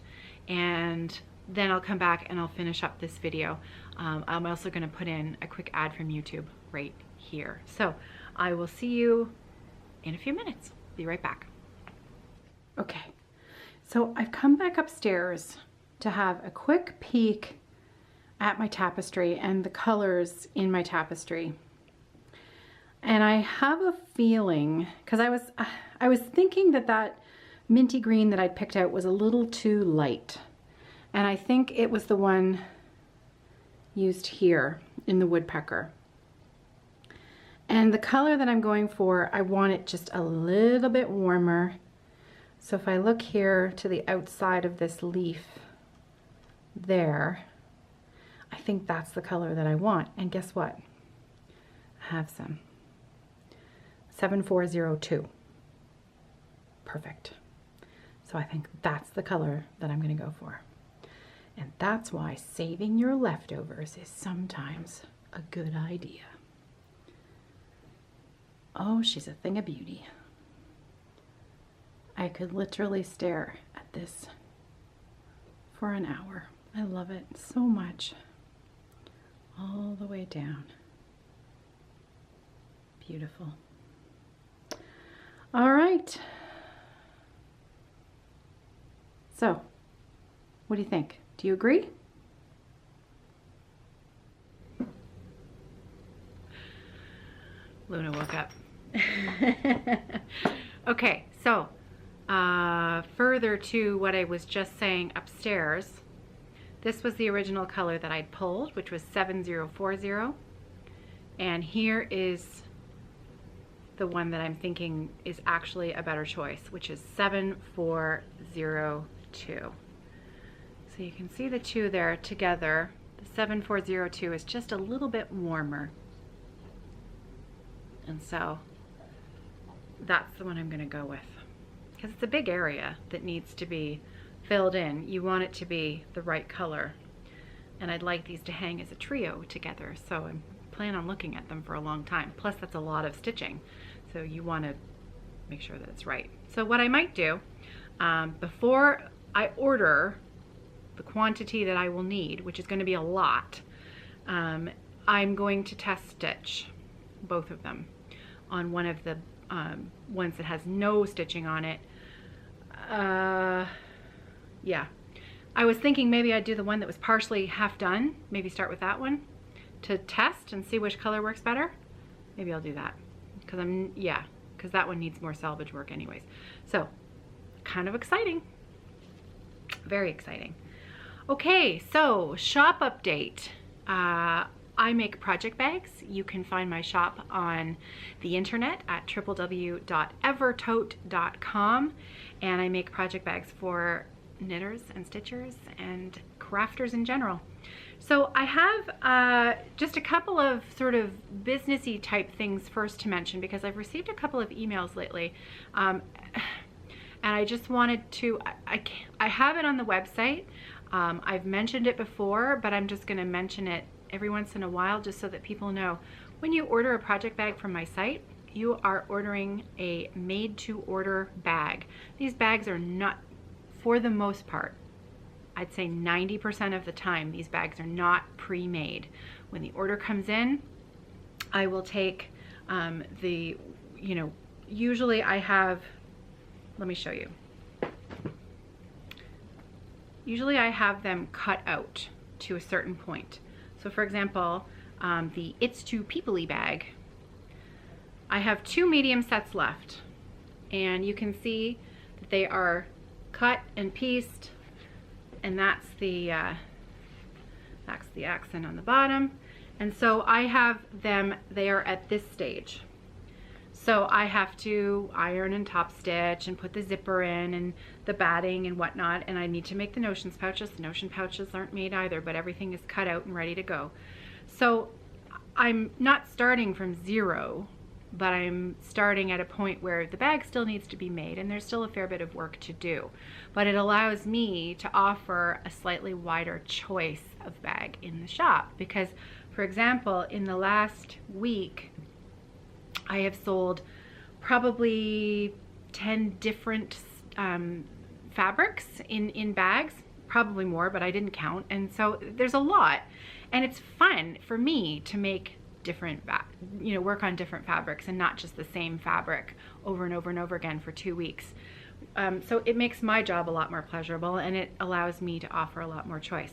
and then I'll come back and I'll finish up this video. I'm also going to put in a quick ad from YouTube right here. So I will see you in a few minutes. Be right back. Okay, so I've come back upstairs to have a quick peek at my tapestry and the colors in my tapestry. And I have a feeling, because I was thinking that minty green that I picked out was a little too light. And I think it was the one used here in the woodpecker. And the color that I'm going for, I want it just a little bit warmer. So if I look here to the outside of this leaf there, I think that's the color that I want. And guess what? I have some. 7402. Perfect. So I think that's the color that I'm going to go for. And that's why saving your leftovers is sometimes a good idea. Oh, she's a thing of beauty. I could literally stare at this for an hour. I love it so much. All the way down. Beautiful. All right. So, what do you think? Do you agree? Luna woke up. Okay, so further to what I was just saying upstairs, this was the original color that I'd pulled, which was 7040. And here is the one that I'm thinking is actually a better choice, which is 7402. So you can see the two there together. The 7402 is just a little bit warmer. And so that's the one I'm going to go with, because it's a big area that needs to be filled in. You want it to be the right color, and I'd like these to hang as a trio together, so I plan on looking at them for a long time. Plus that's a lot of stitching, so you want to make sure that it's right. So what I might do, before I order the quantity that I will need, which is going to be a lot, I'm going to test stitch both of them on one of the ones that has no stitching on it. Yeah, I was thinking maybe I'd do the one that was partially half done. Maybe start with that one to test and see which color works better. Maybe I'll do that because that one needs more salvage work anyways. So kind of exciting, very exciting. Okay, so shop update. I make project bags. You can find my shop on the internet at www.evertote.com, and I make project bags for knitters and stitchers and crafters in general. So I have just a couple of sort of businessy type things first to mention, because I've received a couple of emails lately, and I just wanted to, I have it on the website. I've mentioned it before, but I'm just going to mention it every once in a while just so that people know. When you order a project bag from my site, you are ordering a made to order bag. These bags are not, for the most part, I'd say 90% of the time, these bags are not pre-made. When the order comes in, I will take usually I have, let me show you. Usually I have them cut out to a certain point. So for example, the It's Too People-y bag, I have 2 medium sets left, and you can see that they are cut and pieced, and that's the accent on the bottom. And so I have them, they are at this stage. So I have to iron and top stitch and put the zipper in and the batting and whatnot, and I need to make the notions pouches. The notion pouches aren't made either, but everything is cut out and ready to go. So I'm not starting from zero, but I'm starting at a point where the bag still needs to be made and there's still a fair bit of work to do. But it allows me to offer a slightly wider choice of bag in the shop, because, for example, in the last week, I have sold probably 10 different fabrics in bags, probably more, but I didn't count. And so there's a lot, and it's fun for me to make different, work on different fabrics and not just the same fabric over and over and over again for 2 weeks. So it makes my job a lot more pleasurable, and it allows me to offer a lot more choice.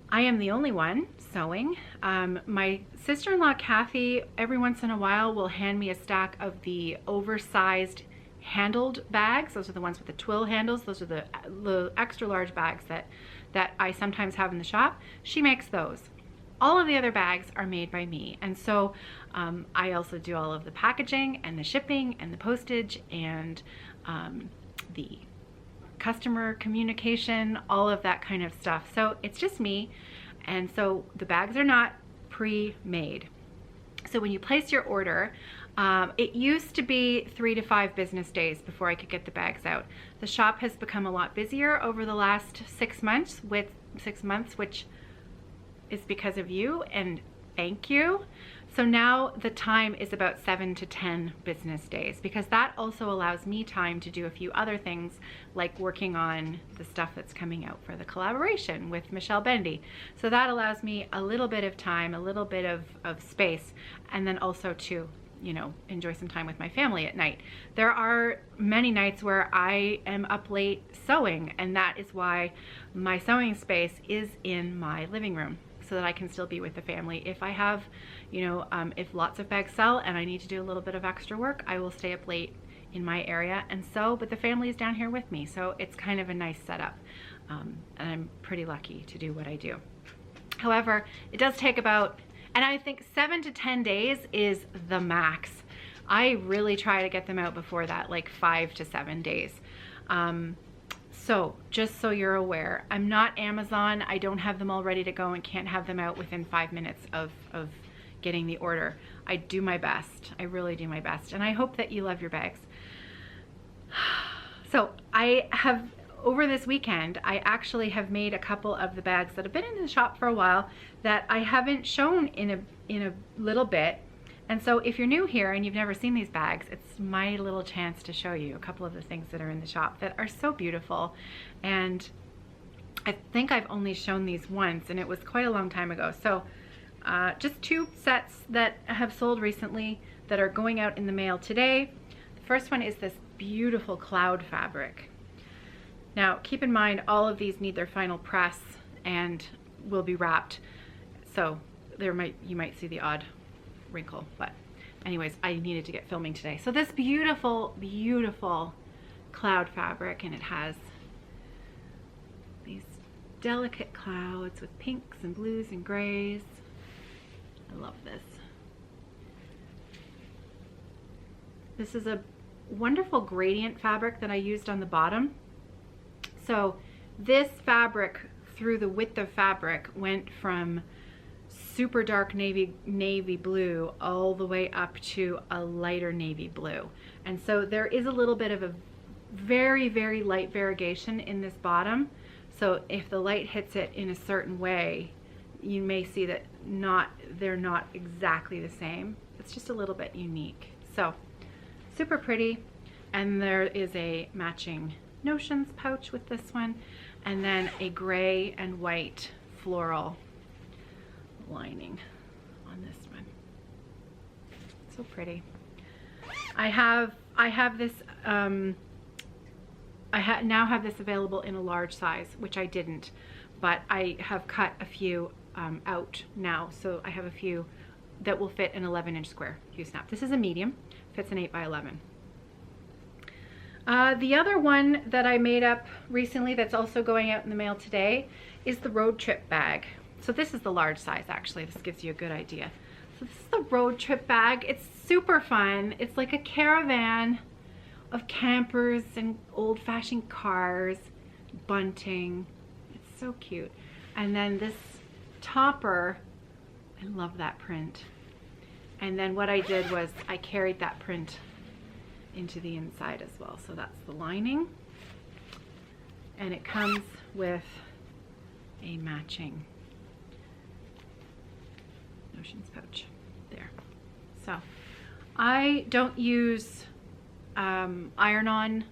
I am the only one sewing. My sister-in-law Kathy every once in a while will hand me a stack of the oversized handled bags. Those are the ones with the twill handles. Those are the extra large bags that I sometimes have in the shop. She makes those. All of the other bags are made by me, and so I also do all of the packaging and the shipping and the postage and the customer communication, all of that kind of stuff. So it's just me, and so the bags are not pre-made. So when you place your order, it used to be 3 to 5 business days before I could get the bags out. The shop has become a lot busier over the last 6 months, which is because of you, and thank you. So now the time is about 7 to 10 business days, because that also allows me time to do a few other things, like working on the stuff that's coming out for the collaboration with Michelle Bendy. So that allows me a little bit of time, a little bit of space, and then also to, enjoy some time with my family at night. There are many nights where I am up late sewing, and that is why my sewing space is in my living room, so that I can still be with the family. If I have, if lots of bags sell and I need to do a little bit of extra work, I will stay up late in my area and sew, but the family is down here with me, so it's kind of a nice setup, and I'm pretty lucky to do what I do. However, it does take about, and I think 7 to 10 days is the max. I really try to get them out before that, like 5 to 7 days. So just so you're aware, I'm not Amazon. I don't have them all ready to go and can't have them out within 5 minutes of getting the order. I do my best. I really do my best. And I hope that you love your bags. So I have, over this weekend, I actually have made a couple of the bags that have been in the shop for a while that I haven't shown in a little bit. And so if you're new here and you've never seen these bags, it's my little chance to show you a couple of the things that are in the shop that are so beautiful. And I think I've only shown these once, and it was quite a long time ago. So just 2 sets that have sold recently that are going out in the mail today. The first one is this beautiful cloud fabric. Now, keep in mind, all of these need their final press and will be wrapped. So you might see the odd wrinkle, but anyways, I needed to get filming today. So this beautiful, beautiful cloud fabric, and it has these delicate clouds with pinks and blues and grays. I love this. This is a wonderful gradient fabric that I used on the bottom. So this fabric, through the width of fabric, went from super dark navy blue all the way up to a lighter navy blue. And so there is a little bit of a very, very light variegation in this bottom. So if the light hits it in a certain way, you may see that they're not exactly the same. It's just a little bit unique. So super pretty. And there is a matching Notions pouch with this one, and then a gray and white floral lining on this one. So pretty. I now have this available in a large size, which I didn't, but I have cut a few out now, so I have a few that will fit an 11-inch square Q-snap. This is a medium, fits an 8 by 11. The other one that I made up recently that's also going out in the mail today is the road trip bag. So this is the large size, actually. This gives you a good idea. So this is the road trip bag. It's super fun. It's like a caravan of campers and old-fashioned cars, bunting. It's so cute. And then this topper, I love that print. And then what I did was I carried that print into the inside as well. So that's the lining, and it comes with a matching Notions pouch there. So I don't use iron-on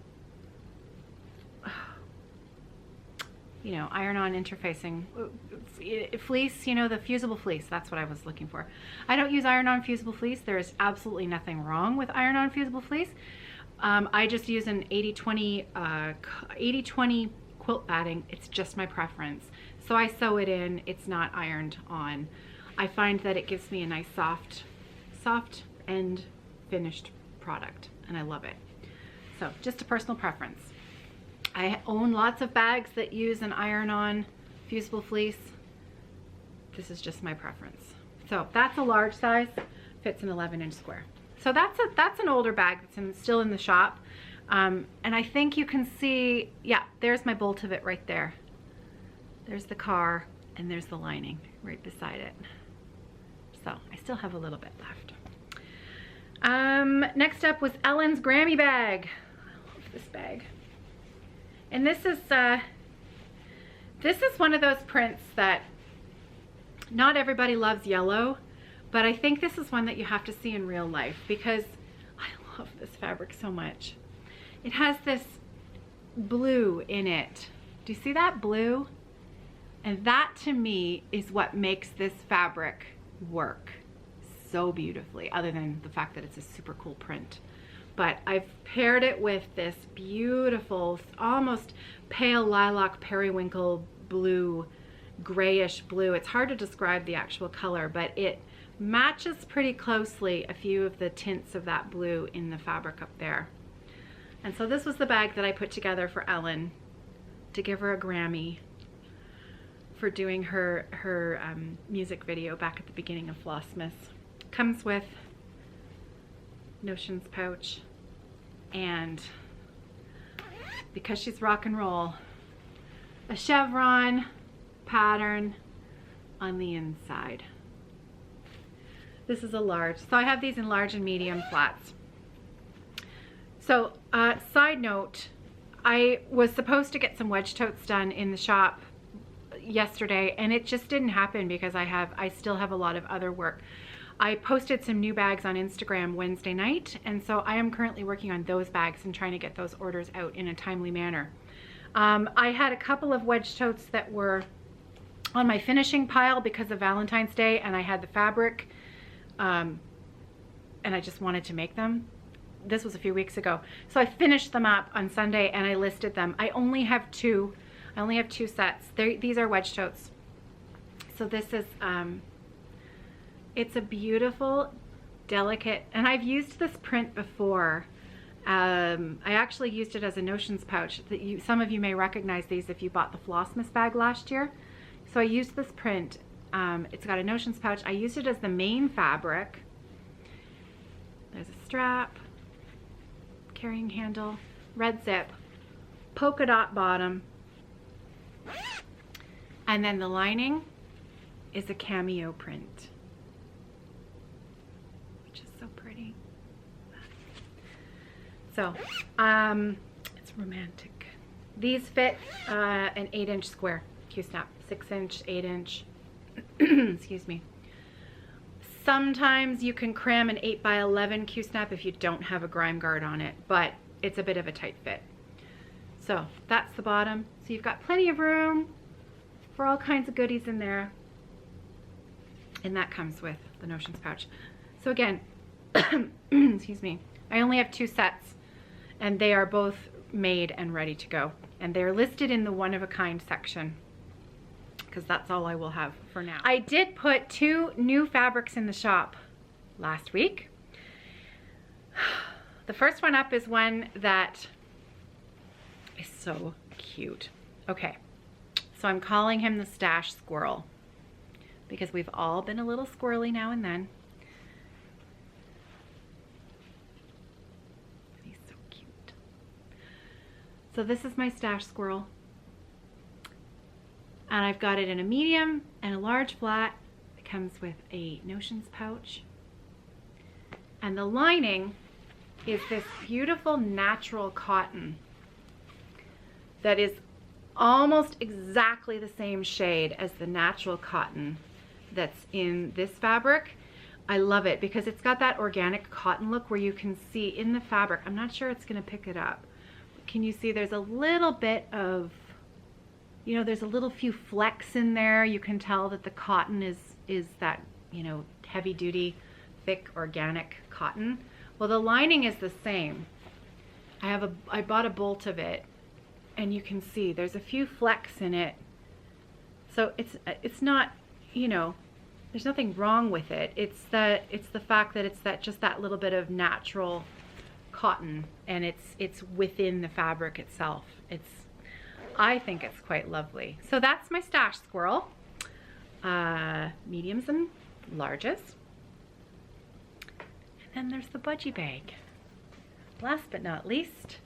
interfacing fleece, the fusible fleece. That's what I was looking for. I don't use iron-on fusible fleece. There is absolutely nothing wrong with iron-on fusible fleece. I just use an 80-20 quilt batting. It's just my preference. So I sew it in. It's not ironed on. I find that it gives me a nice soft end finished product, and I love it. So just a personal preference. I own lots of bags that use an iron-on fusible fleece. This is just my preference. So that's a large size, fits an 11-inch square. So that's an older bag that's still in the shop. And I think you can see, yeah, there's my bolt of it right there. There's the car, and there's the lining right beside it. So I still have a little bit left. Next up was Ellen's Grammy bag. I love this bag. And this is one of those prints that not everybody loves yellow, but I think this is one that you have to see in real life because I love this fabric so much. It has this blue in it. Do you see that blue? And that to me is what makes this fabric work so beautifully, other than the fact that it's a super cool print. But I've paired it with this beautiful, almost pale lilac periwinkle blue, grayish blue. It's hard to describe the actual color, but it matches pretty closely a few of the tints of that blue in the fabric up there. And so this was the bag that I put together for Ellen to give her a Grammy for doing her music video back at the beginning of Flossmas. Comes with Notions pouch, and because she's rock and roll, a chevron pattern on the inside. This is a large, so I have these in large and medium flats. So side note, I was supposed to get some wedge totes done in the shop yesterday, and it just didn't happen because I still have a lot of other work. I posted some new bags on Instagram Wednesday night, and so I am currently working on those bags and trying to get those orders out in a timely manner. I had a couple of wedge totes that were on my finishing pile because of Valentine's Day, and I had the fabric, and I just wanted to make them. this was a few weeks ago. So I finished them up on Sunday and I listed them. I only have two sets. These are wedge totes. So this is, it's a beautiful, delicate, and I've used this print before. I actually used it as a notions pouch. Some of you may recognize these if you bought the Flossmas bag last year. So I used this print. It's got a notions pouch. I used it as the main fabric. There's a strap, carrying handle, red zip, polka dot bottom, and then the lining is a cameo print, which is so pretty. So it's romantic. These fit an 8-inch square Q-snap, 6-inch, 8-inch. Excuse me. Sometimes you can cram an 8x11 Q-snap if you don't have a Grimeguard on it, but it's a bit of a tight fit. So that's the bottom. So you've got plenty of room for all kinds of goodies in there. And that comes with the notions pouch. So again, excuse me, I only have 2 sets and they are both made and ready to go. And they're listed in the one-of-a-kind section, because that's all I will have for now. I did put 2 new fabrics in the shop last week. The first one up is one that is so cute. Okay, so I'm calling him the Stash Squirrel because we've all been a little squirrely now and then. He's so cute. So this is my Stash Squirrel. And I've got it in a medium and a large flat. It comes with a notions pouch. And the lining is this beautiful natural cotton that is almost exactly the same shade as the natural cotton that's in this fabric. I love it because it's got that organic cotton look where you can see in the fabric. I'm not sure it's going to pick it up. But can you see there's a little bit of, you know, there's a little few flecks in there. You can tell that the cotton is that, you know, heavy duty, thick, organic cotton. Well, the lining is the same. I bought a bolt of it and you can see there's a few flecks in it. So it's not, you know, there's nothing wrong with it. It's the fact that it's just that little bit of natural cotton and it's within the fabric itself. I think it's quite lovely. So that's my Stash Squirrel, mediums and larges. And then there's the budgie bag. Last but not least,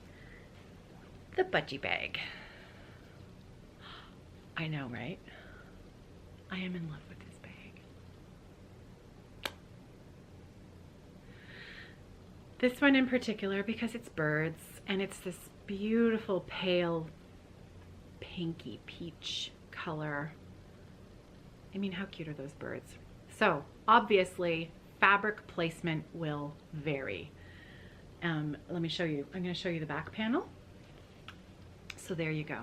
the budgie bag. I know, right? I am in love with this bag. This one in particular because it's birds and it's this beautiful pale pinky peach color. I mean, how cute are those birds? So obviously fabric placement will vary. Let me show you. I'm going to show you the back panel. So there you go.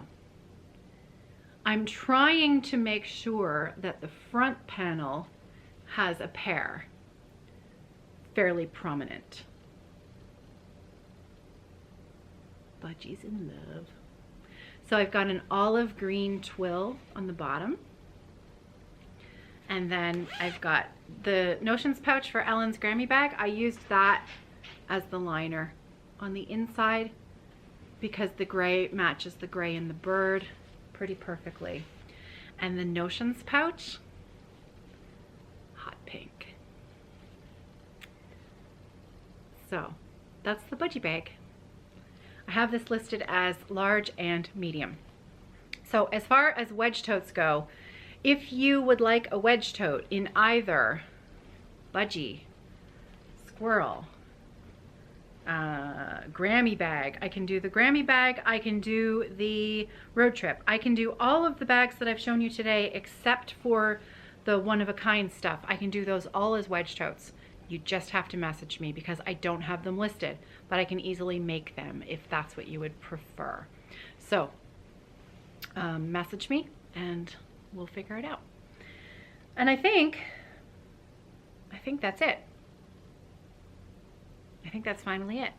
I'm trying to make sure that the front panel has a pair fairly prominent. Budgie's in love. So I've got an olive green twill on the bottom. And then I've got the notions pouch for Ellen's Grammy bag. I used that as the liner on the inside because the gray matches the gray in the bird pretty perfectly. And the notions pouch, hot pink. So that's the budgie bag. I have this listed as large and medium. So as far as wedge totes go, if you would like a wedge tote in either budgie, squirrel, Grammy bag, I can do the Grammy bag, I can do the road trip, I can do all of the bags that I've shown you today except for the one-of-a-kind stuff. I can do those all as wedge totes. You just have to message me because I don't have them listed, but I can easily make them if that's what you would prefer. So message me and we'll figure it out. And I think that's it. I think that's finally it.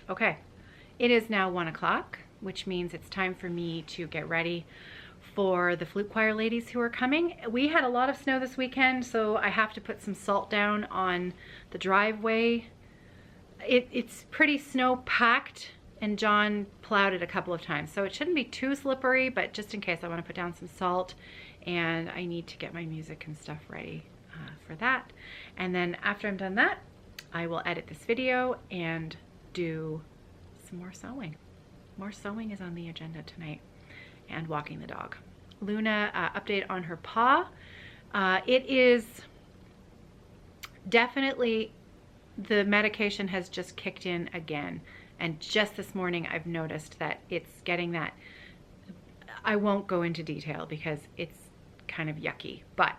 Okay, it is now 1 o'clock, which means it's time for me to get ready for the flute choir ladies who are coming. We had a lot of snow this weekend, so I have to put some salt down on the driveway. It's pretty snow packed, and John plowed it a couple of times, so it shouldn't be too slippery, but just in case, I want to put down some salt, and I need to get my music and stuff ready for that. And then after I'm done that, I will edit this video and do some more sewing. More sewing is on the agenda tonight, and walking the dog. Luna, update on her paw. It is definitely, the medication has just kicked in again. And just this morning, I've noticed that it's getting that. I won't go into detail because it's kind of yucky, but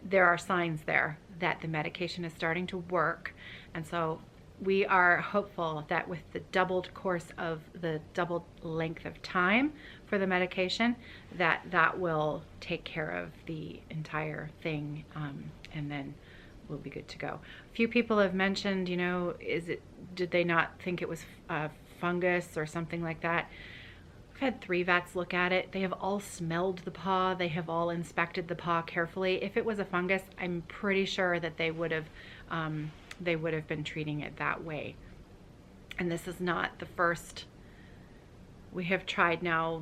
there are signs there that the medication is starting to work. And so we are hopeful that with the doubled course of the doubled length of time for the medication, that will take care of the entire thing, and then we'll be good to go. A few people have mentioned, you know, did they not think it was fungus or something like that? I've had 3 vets look at it. They have all smelled the paw. They have all inspected the paw carefully. If it was a fungus, I'm pretty sure that they would have been treating it that way. And this is not the first. We have tried now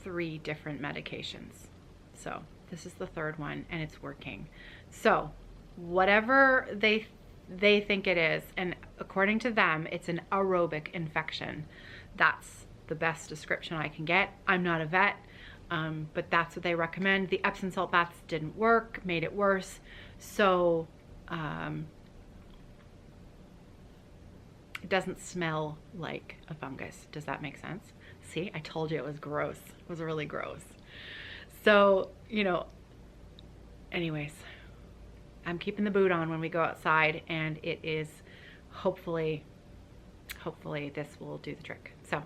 3 different medications. So this is the 3rd one, and it's working. So whatever they think it is, and according to them, it's an aerobic infection. That's the best description I can get. I'm not a vet, but that's what they recommend. The Epsom salt baths didn't work, made it worse. So it doesn't smell like a fungus. Does that make sense? See, I told you it was gross. It was really gross. So, you know, anyways, I'm keeping the boot on when we go outside, and it is hopefully this will do the trick. So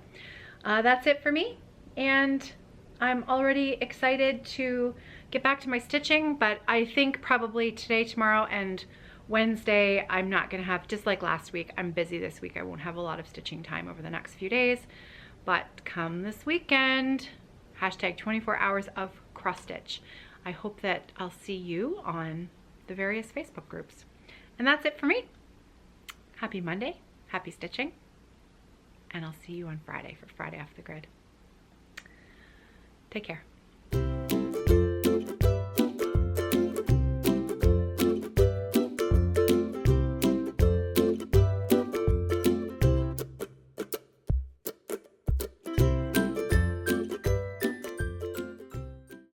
that's it for me, and I'm already excited to get back to my stitching, but I think probably today, tomorrow, and Wednesday, I'm not gonna have, just like last week, I'm busy this week. I won't have a lot of stitching time over the next few days, but come this weekend, hashtag 24 hours of cross stitch. I hope that I'll see you on the various Facebook groups. And that's it for me. Happy Monday, happy stitching, and I'll see you on Friday for Friday Off the Grid. Take care.